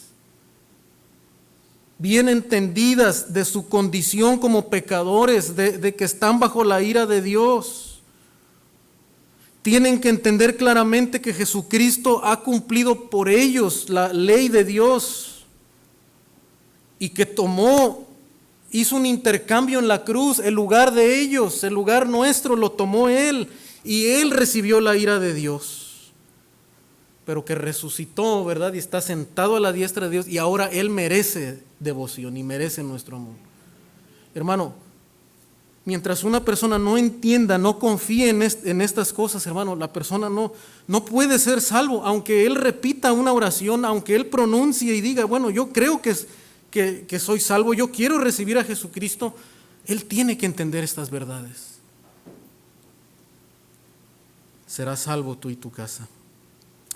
bien entendidas de su condición como pecadores, de que están bajo la ira de Dios. tienen que entender claramente que Jesucristo ha cumplido por ellos la ley de Dios y que hizo un intercambio en la cruz, el lugar de ellos, el lugar nuestro lo tomó Él y Él recibió la ira de Dios, pero que resucitó, ¿verdad? Y está sentado a la diestra de Dios y ahora Él merece devoción y merece nuestro amor. Hermano, mientras una persona no entienda, no confíe en estas cosas, hermano, la persona no puede ser salvo, aunque él repita una oración, aunque él pronuncie y diga, bueno, yo creo que soy salvo, yo quiero recibir a Jesucristo, él tiene que entender estas verdades. Serás salvo tú y tu casa.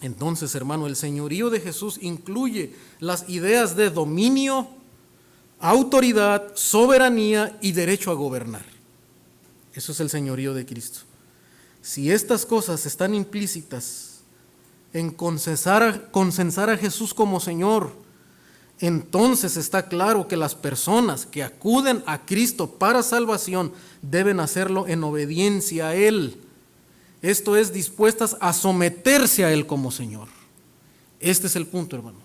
Entonces, hermano, el señorío de Jesús incluye las ideas de dominio, autoridad, soberanía y derecho a gobernar. Eso es el señorío de Cristo. Si estas cosas están implícitas en consensar a Jesús como Señor, entonces está claro que las personas que acuden a Cristo para salvación deben hacerlo en obediencia a Él. Esto es, dispuestas a someterse a Él como Señor. Este es el punto, hermanos.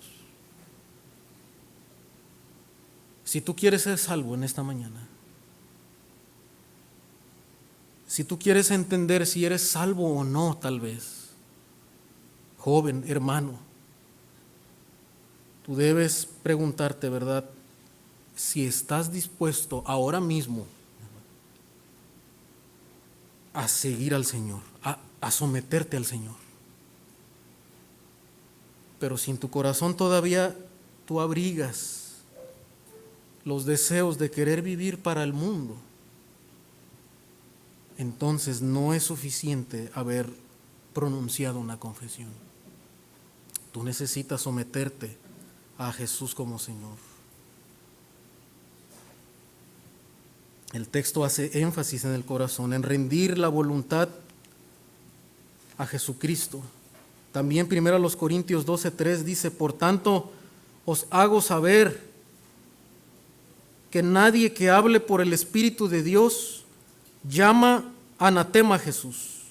Si tú quieres ser salvo en esta mañana, si tú quieres entender si eres salvo o no, tal vez, joven, hermano, tú debes preguntarte, ¿verdad? Si estás dispuesto ahora mismo a seguir al Señor, a someterte al Señor. Pero si en tu corazón todavía tú abrigas los deseos de querer vivir para el mundo, entonces no es suficiente haber pronunciado una confesión. Tú necesitas someterte a Jesús como Señor. El texto hace énfasis en el corazón, en rendir la voluntad a Jesucristo. También 1 Corintios 12:3 dice, por tanto, os hago saber que nadie que hable por el Espíritu de Dios llama anatema a Jesús,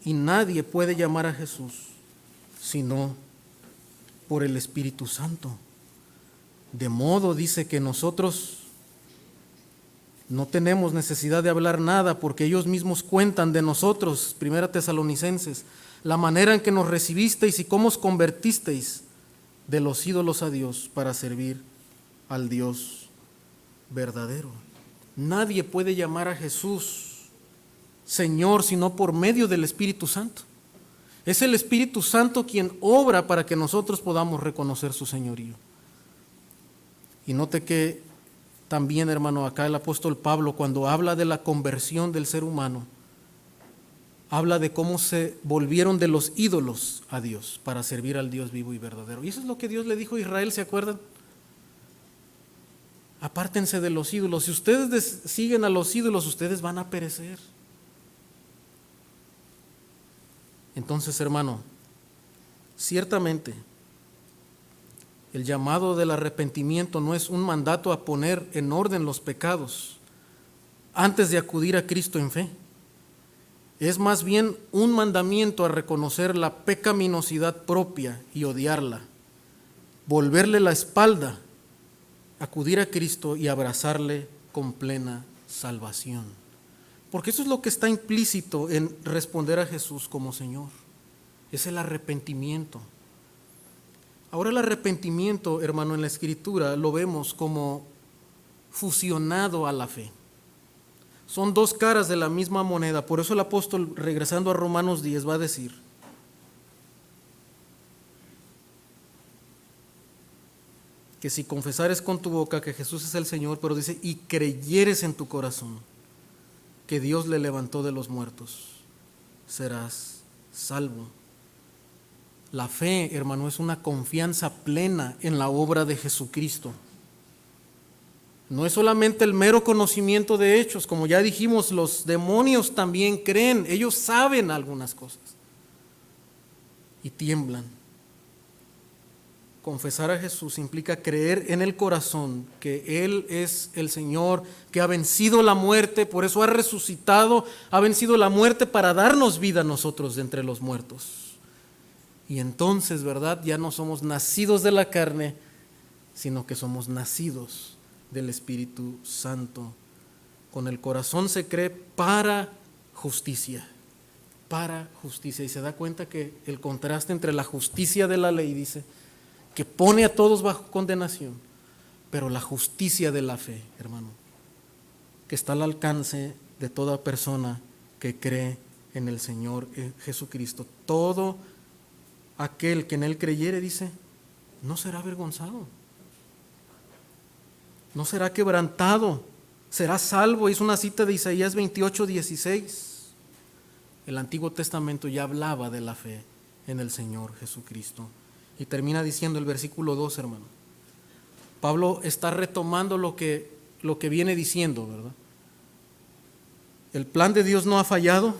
y nadie puede llamar a Jesús sino por el Espíritu Santo. De modo, dice, que nosotros no tenemos necesidad de hablar nada, porque ellos mismos cuentan de nosotros, 1 Tesalonicenses, la manera en que nos recibisteis y cómo os convertisteis de los ídolos a Dios para servir al Dios verdadero. Nadie puede llamar a Jesús Señor sino por medio del Espíritu Santo. Es el Espíritu Santo quien obra para que nosotros podamos reconocer su señorío. Y note que también, hermano, acá el apóstol Pablo, cuando habla de la conversión del ser humano, habla de cómo se volvieron de los ídolos a Dios para servir al Dios vivo y verdadero. Y eso es lo que Dios le dijo a Israel, ¿se acuerdan? Apártense de los ídolos. Si ustedes siguen a los ídolos, ustedes van a perecer. Entonces, hermano, ciertamente el llamado del arrepentimiento no es un mandato a poner en orden los pecados antes de acudir a Cristo en fe. Es más bien un mandamiento a reconocer la pecaminosidad propia y odiarla, volverle la espalda, acudir a Cristo y abrazarle con plena salvación. Porque eso es lo que está implícito en responder a Jesús como Señor. Es el arrepentimiento. Ahora el arrepentimiento, hermano, en la Escritura lo vemos como fusionado a la fe. Son dos caras de la misma moneda. Por eso el apóstol, regresando a Romanos 10, va a decir: que si confesares con tu boca que Jesús es el Señor, pero dice, y creyeres en tu corazón que Dios le levantó de los muertos, serás salvo. La fe, hermano, es una confianza plena en la obra de Jesucristo. No es solamente el mero conocimiento de hechos, como ya dijimos, los demonios también creen, ellos saben algunas cosas y tiemblan confesar a Jesús implica creer en el corazón que Él es el Señor, que ha vencido la muerte, por eso ha resucitado, ha vencido la muerte para darnos vida a nosotros de entre los muertos. Y entonces, ¿verdad? Ya no somos nacidos de la carne, sino que somos nacidos del Espíritu Santo. Con el corazón se cree para justicia. Para justicia. Y se da cuenta que el contraste entre la justicia de la ley, dice, que pone a todos bajo condenación, pero la justicia de la fe, hermano, que está al alcance de toda persona que cree en el Señor Jesucristo. Todo aquel que en Él creyere, dice, no será avergonzado, no será quebrantado, será salvo. Es una cita de Isaías 28:16. El Antiguo Testamento ya hablaba de la fe en el Señor Jesucristo. Y termina diciendo el versículo 2, hermano. Pablo está retomando lo que viene diciendo, ¿verdad? El plan de Dios no ha fallado.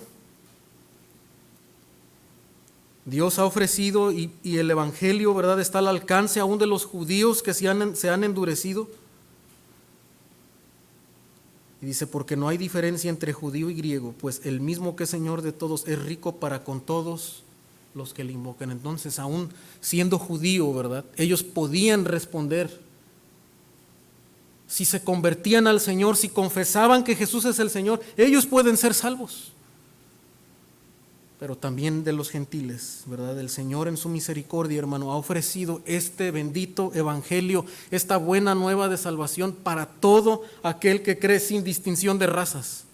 Dios ha ofrecido y el Evangelio, ¿verdad?, está al alcance aún de los judíos que se han endurecido. Y dice, porque no hay diferencia entre judío y griego, pues el mismo que es Señor de todos es rico para con todos los que le invocan. Entonces, aún siendo judío, ¿verdad?, ellos podían responder. Si se convertían al Señor, si confesaban que Jesús es el Señor, ellos pueden ser salvos. Pero también de los gentiles, ¿verdad? El Señor en su misericordia, hermano, ha ofrecido este bendito evangelio, esta buena nueva de salvación para todo aquel que cree sin distinción de razas,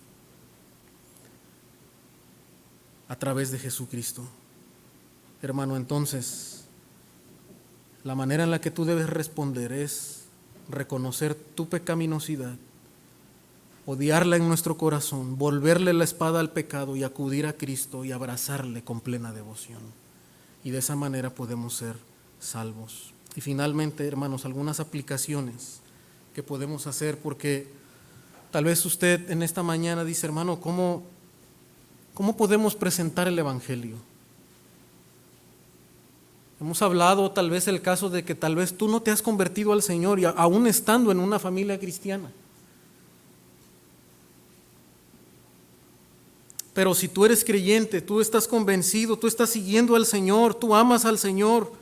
a través de Jesucristo. Hermano, entonces, la manera en la que tú debes responder es reconocer tu pecaminosidad, odiarla en nuestro corazón, volverle la espada al pecado y acudir a Cristo y abrazarle con plena devoción. Y de esa manera podemos ser salvos. Y finalmente, hermanos, algunas aplicaciones que podemos hacer, porque tal vez usted en esta mañana dice, hermano, ¿cómo podemos presentar el Evangelio? Hemos hablado tal vez el caso de que tal vez tú no te has convertido al Señor y aún estando en una familia cristiana. Pero si tú eres creyente, tú estás convencido, tú estás siguiendo al Señor, tú amas al Señor,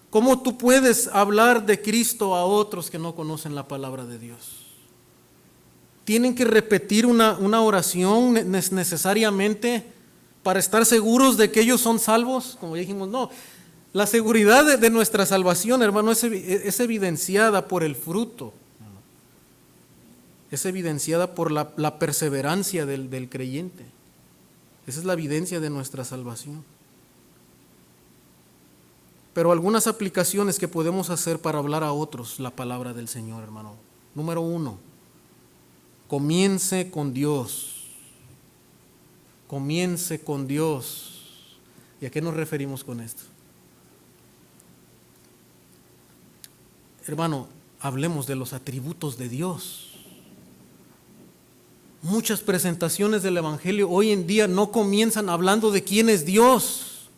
¿cómo tú puedes hablar de Cristo a otros que no conocen la palabra de Dios? ¿Tienen que repetir una oración necesariamente para estar seguros de que ellos son salvos? Como dijimos, no. La seguridad de nuestra salvación, hermano, es evidenciada por el fruto. Es evidenciada por la perseverancia del creyente. Esa es la evidencia de nuestra salvación. Pero algunas aplicaciones que podemos hacer para hablar a otros la palabra del Señor, hermano. Número 1, comience con Dios. Comience con Dios. ¿Y a qué nos referimos con esto? Hermano, hablemos de los atributos de Dios. Muchas presentaciones del Evangelio hoy en día no comienzan hablando de quién es Dios,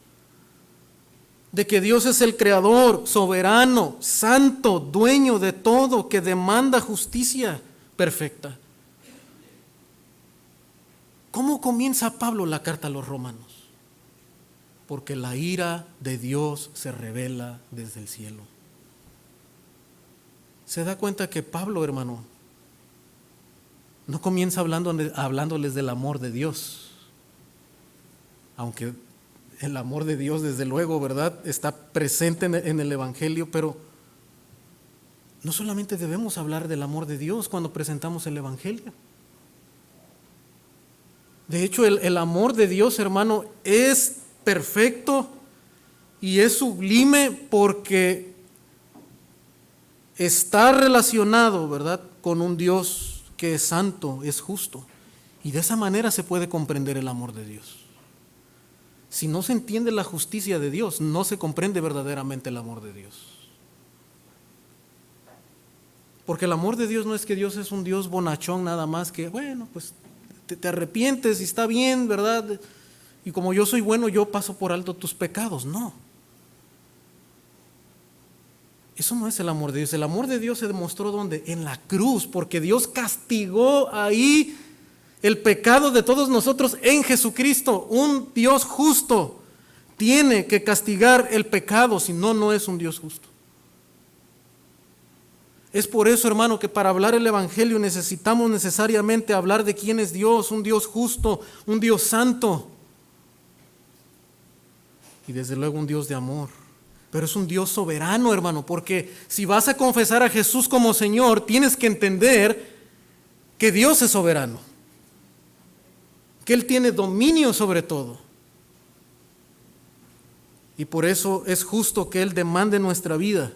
de que Dios es el creador, soberano, santo, dueño de todo, que demanda justicia perfecta. ¿Cómo comienza Pablo la carta a los romanos? Porque la ira de Dios se revela desde el cielo. ¿Se da cuenta que Pablo, hermano, no comienza hablándoles del amor de Dios? Aunque el amor de Dios, desde luego, ¿verdad?, está presente en el Evangelio, pero no solamente debemos hablar del amor de Dios cuando presentamos el Evangelio. De hecho, el amor de Dios, hermano, es perfecto y es sublime porque está relacionado, ¿verdad?, con un Dios que es santo, es justo. Y de esa manera se puede comprender el amor de Dios. Si no se entiende la justicia de Dios, no se comprende verdaderamente el amor de Dios. Porque el amor de Dios no es que Dios es un Dios bonachón nada más, que bueno, pues te arrepientes y está bien, ¿verdad? Y como yo soy bueno, yo paso por alto tus pecados. No. Eso no es el amor de Dios. El amor de Dios se demostró ¿dónde? En la cruz, porque Dios castigó ahí el pecado de todos nosotros en Jesucristo. Un Dios justo tiene que castigar el pecado, si no, no es un Dios justo. Es por eso, hermano, que para hablar el Evangelio necesitamos necesariamente hablar de quién es Dios, un Dios justo, un Dios santo y desde luego un Dios de amor. Pero es un Dios soberano, hermano, porque si vas a confesar a Jesús como Señor, tienes que entender que Dios es soberano, que Él tiene dominio sobre todo. Y por eso es justo que Él demande nuestra vida.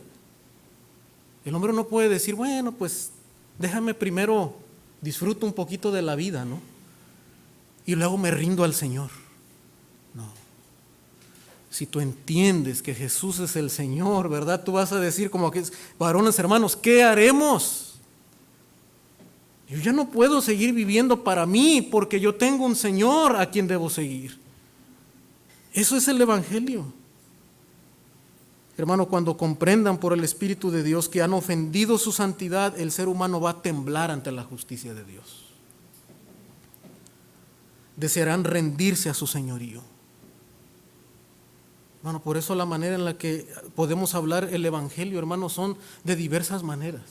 El hombre no puede decir, bueno, pues déjame primero disfruto un poquito de la vida, ¿no? Y luego me rindo al Señor. No. Si tú entiendes que Jesús es el Señor, ¿verdad? Tú vas a decir como que, varones hermanos, ¿qué haremos? Yo ya no puedo seguir viviendo para mí porque yo tengo un Señor a quien debo seguir. Eso es el Evangelio. Hermano, cuando comprendan por el Espíritu de Dios que han ofendido su santidad, el ser humano va a temblar ante la justicia de Dios. Desearán rendirse a su señorío. Hermano, por eso la manera en la que podemos hablar el Evangelio, hermano, son de diversas maneras.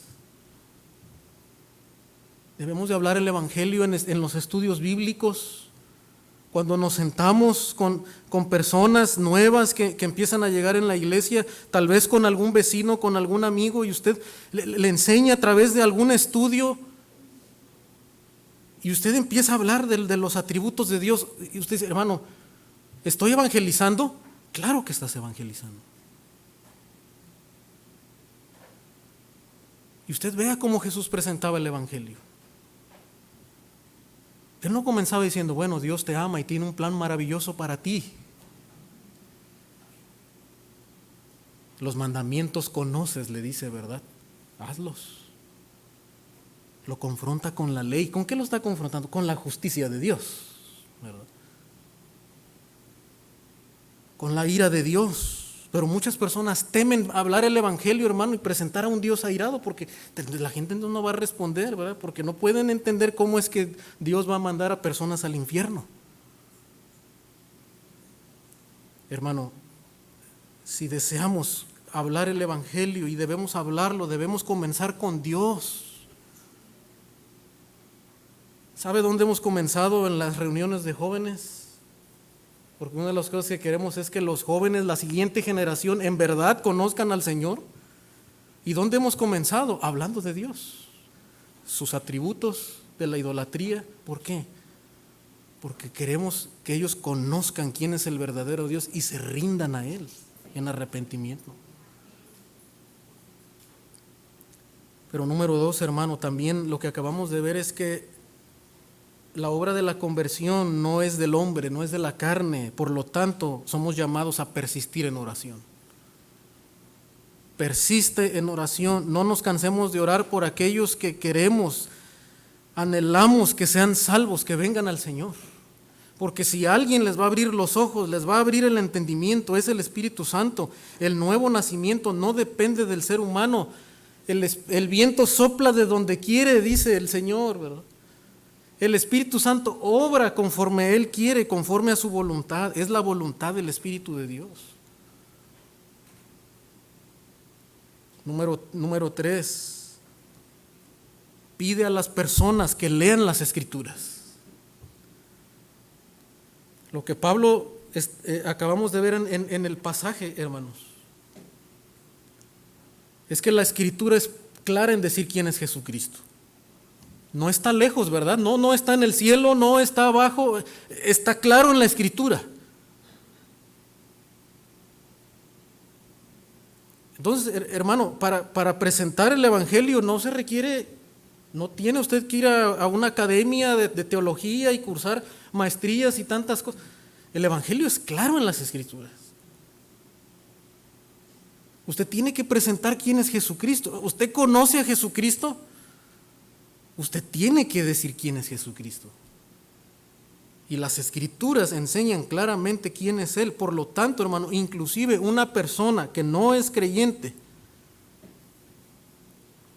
Debemos de hablar el Evangelio en los estudios bíblicos, cuando nos sentamos con personas nuevas que empiezan a llegar en la iglesia, tal vez con algún vecino, con algún amigo, y usted le enseña a través de algún estudio, y usted empieza a hablar de los atributos de Dios, y usted dice, hermano, ¿estoy evangelizando? Claro que estás evangelizando. Y usted vea cómo Jesús presentaba el Evangelio. Él no comenzaba diciendo, bueno, Dios te ama y tiene un plan maravilloso para ti. Los mandamientos conoces, le dice, ¿verdad? Hazlos. Lo confronta con la ley. ¿Con qué lo está confrontando? Con la justicia de Dios, ¿verdad? Con la ira de Dios. Pero muchas personas temen hablar el Evangelio, hermano, y presentar a un Dios airado, porque la gente no va a responder, ¿verdad? Porque no pueden entender cómo es que Dios va a mandar a personas al infierno. Hermano, si deseamos hablar el Evangelio y debemos hablarlo, debemos comenzar con Dios. ¿Sabe dónde hemos comenzado en las reuniones de jóvenes? Porque una de las cosas que queremos es que los jóvenes, la siguiente generación, en verdad conozcan al Señor. ¿Y dónde hemos comenzado? Hablando de Dios, sus atributos, de la idolatría. ¿Por qué? Porque queremos que ellos conozcan quién es el verdadero Dios y se rindan a Él en arrepentimiento. Pero número 2, hermano, también lo que acabamos de ver es que la obra de la conversión no es del hombre, no es de la carne, por lo tanto somos llamados a persistir en oración. Persiste en oración, no nos cansemos de orar por aquellos que queremos, anhelamos que sean salvos, que vengan al Señor. Porque si alguien les va a abrir los ojos, les va a abrir el entendimiento, es el Espíritu Santo. El nuevo nacimiento no depende del ser humano. El viento sopla de donde quiere, dice el Señor, ¿verdad? El Espíritu Santo obra conforme Él quiere, conforme a su voluntad. Es la voluntad del Espíritu de Dios. Número 3. Pide a las personas que lean las Escrituras. Lo que Pablo acabamos de ver en el pasaje, hermanos, es que la Escritura es clara en decir quién es Jesucristo. No está lejos, ¿verdad? No está en el cielo, no está abajo, está claro en la Escritura. Entonces, hermano, para presentar el Evangelio no se requiere, no tiene usted que ir a una academia de teología y cursar maestrías y tantas cosas. El Evangelio es claro en las Escrituras. Usted tiene que presentar quién es Jesucristo. ¿Usted conoce a Jesucristo? Usted tiene que decir quién es Jesucristo. Y las Escrituras enseñan claramente quién es Él. Por lo tanto, hermano, inclusive una persona que no es creyente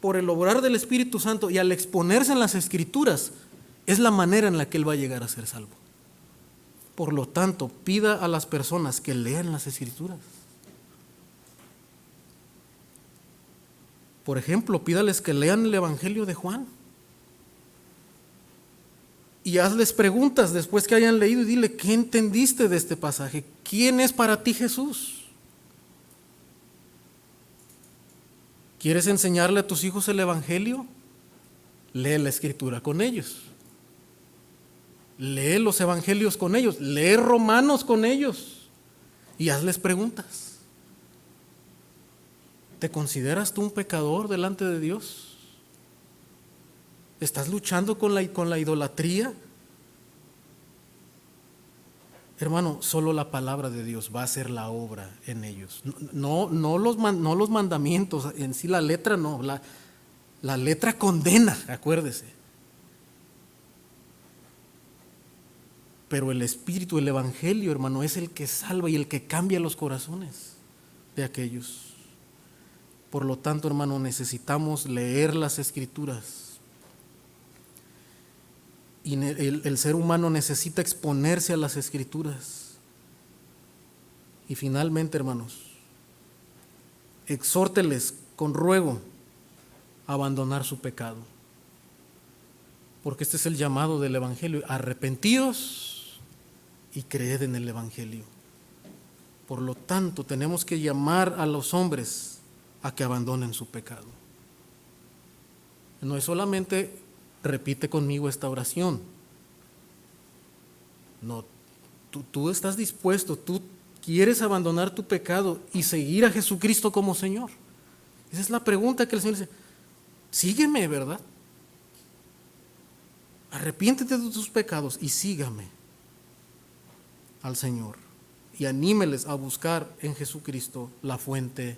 por el obrar del Espíritu Santo y al exponerse en las Escrituras, es la manera en la que él va a llegar a ser salvo. Por lo tanto, pida a las personas que lean las Escrituras. Por ejemplo, pídales que lean el Evangelio de Juan. Y hazles preguntas después que hayan leído y dile, ¿qué entendiste de este pasaje? ¿Quién es para ti Jesús? ¿Quieres enseñarle a tus hijos el Evangelio? Lee la Escritura con ellos. Lee los Evangelios con ellos. Lee Romanos con ellos. Y hazles preguntas. ¿Te consideras tú un pecador delante de Dios? ¿Estás luchando con la idolatría? Hermano, solo la palabra de Dios va a hacer la obra en ellos. No los mandamientos, en sí la letra no, la letra condena, acuérdese. Pero el Espíritu, el Evangelio, hermano, es el que salva y el que cambia los corazones de aquellos. Por lo tanto, hermano, necesitamos leer las Escrituras. Y el ser humano necesita exponerse a las Escrituras. Y finalmente, hermanos, exhórteles con ruego a abandonar su pecado. Porque este es el llamado del Evangelio. Arrepentíos y creed en el Evangelio. Por lo tanto, tenemos que llamar a los hombres a que abandonen su pecado. No es solamente repite conmigo esta oración. No, tú estás dispuesto, tú quieres abandonar tu pecado y seguir a Jesucristo como Señor. Esa es la pregunta que el Señor dice. Sígueme, ¿verdad? Arrepiéntete de tus pecados y sígame al Señor. Y anímeles a buscar en Jesucristo la fuente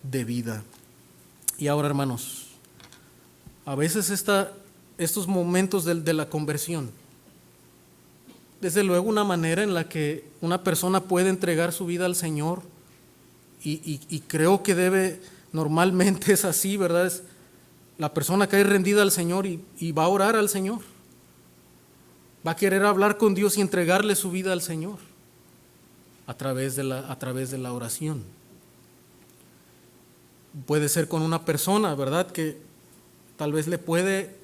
de vida. Y ahora, hermanos, a veces estos momentos de la conversión, desde luego una manera en la que una persona puede entregar su vida al Señor, y creo que normalmente es así, ¿verdad? Es la persona que es rendida al Señor y va a orar al Señor, va a querer hablar con Dios y entregarle su vida al Señor a través de la oración. Puede ser con una persona, ¿verdad?, que tal vez le puede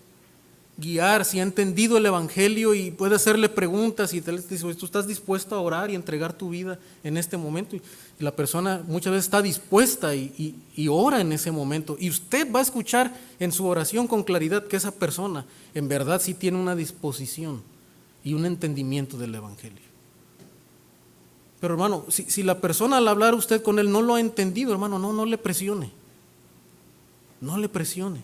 guiar si ha entendido el Evangelio y puede hacerle preguntas y te dice, ¿tú estás dispuesto a orar y entregar tu vida en este momento? Y la persona muchas veces está dispuesta y ora en ese momento. Y usted va a escuchar en su oración con claridad que esa persona en verdad sí tiene una disposición y un entendimiento del Evangelio. Pero hermano, si la persona al hablar usted con él no lo ha entendido, hermano, no le presione. No le presione.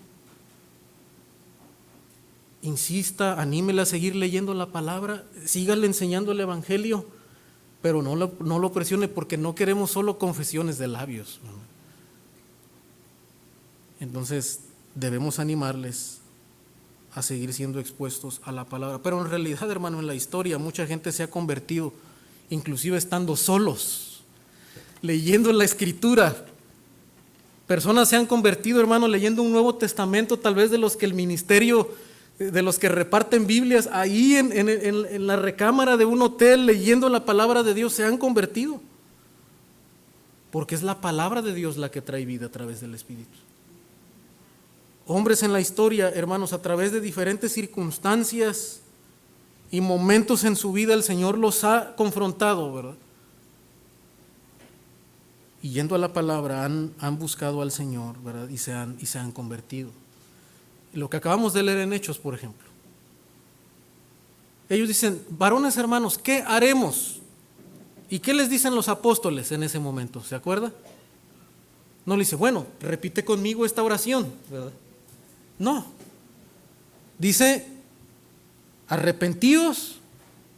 Insista, anímele a seguir leyendo la palabra, sígale enseñando el Evangelio, pero no lo presione, porque no queremos solo confesiones de labios. Entonces debemos animarles a seguir siendo expuestos a la palabra. Pero en realidad, hermano, en la historia mucha gente se ha convertido, inclusive estando solos, leyendo la Escritura. Personas se han convertido, hermano, leyendo un Nuevo Testamento, tal vez de los que el ministerio, de los que reparten Biblias, ahí en la recámara de un hotel, leyendo la palabra de Dios, se han convertido. Porque es la palabra de Dios la que trae vida a través del Espíritu. Hombres en la historia, hermanos, a través de diferentes circunstancias y momentos en su vida, el Señor los ha confrontado, ¿verdad? Y yendo a la palabra han buscado al Señor, ¿verdad? Y se han convertido. Lo que acabamos de leer en Hechos, por ejemplo. Ellos dicen, varones hermanos, ¿qué haremos? ¿Y qué les dicen los apóstoles en ese momento? ¿Se acuerda? No le dice, bueno, repite conmigo esta oración, ¿verdad? No. Dice, arrepentíos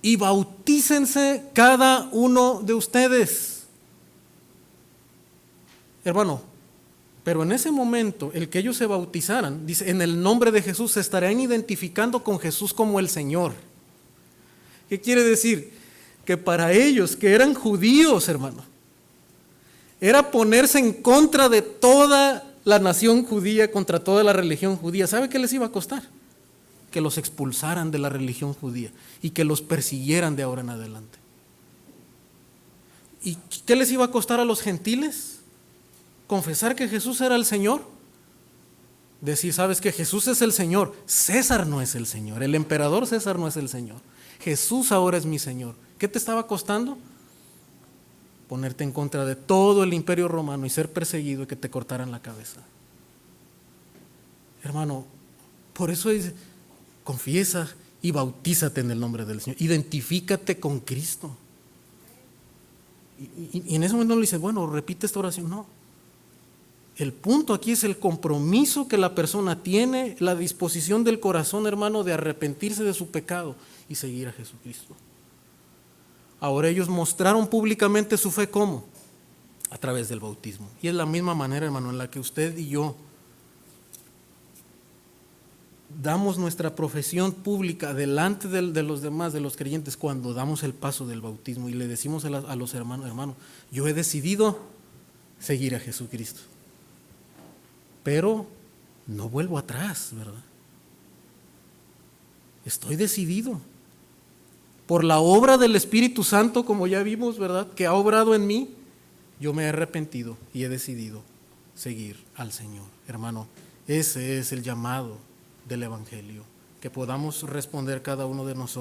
y bautícense cada uno de ustedes. Hermano, pero en ese momento, el que ellos se bautizaran, dice, en el nombre de Jesús, se estarían identificando con Jesús como el Señor. ¿Qué quiere decir? Que para ellos, que eran judíos, hermano, era ponerse en contra de toda la nación judía, contra toda la religión judía, ¿sabe qué les iba a costar? Que los expulsaran de la religión judía y que los persiguieran de ahora en adelante. ¿Y qué les iba a costar a los gentiles? Confesar que Jesús era el Señor. Decir, sabes que Jesús es el Señor, César no es el Señor, el emperador César no es el Señor, Jesús ahora es mi Señor. ¿Qué te estaba costando? Ponerte en contra de todo el imperio romano y ser perseguido y que te cortaran la cabeza. Hermano, por eso dice, confiesa y bautízate en el nombre del Señor, identifícate con Cristo. Y en ese momento no le dice, bueno, repite esta oración, no. El punto aquí es el compromiso que la persona tiene, la disposición del corazón, hermano, de arrepentirse de su pecado y seguir a Jesucristo. Ahora ellos mostraron públicamente su fe, ¿cómo? A través del bautismo. Y es la misma manera, hermano, en la que usted y yo damos nuestra profesión pública delante de los demás, de los creyentes, cuando damos el paso del bautismo y le decimos a los hermanos, hermano, yo he decidido seguir a Jesucristo. Pero no vuelvo atrás, ¿verdad? Estoy decidido. Por la obra del Espíritu Santo, como ya vimos, ¿verdad?, que ha obrado en mí, yo me he arrepentido y he decidido seguir al Señor. Hermano, ese es el llamado del Evangelio, que podamos responder cada uno de nosotros.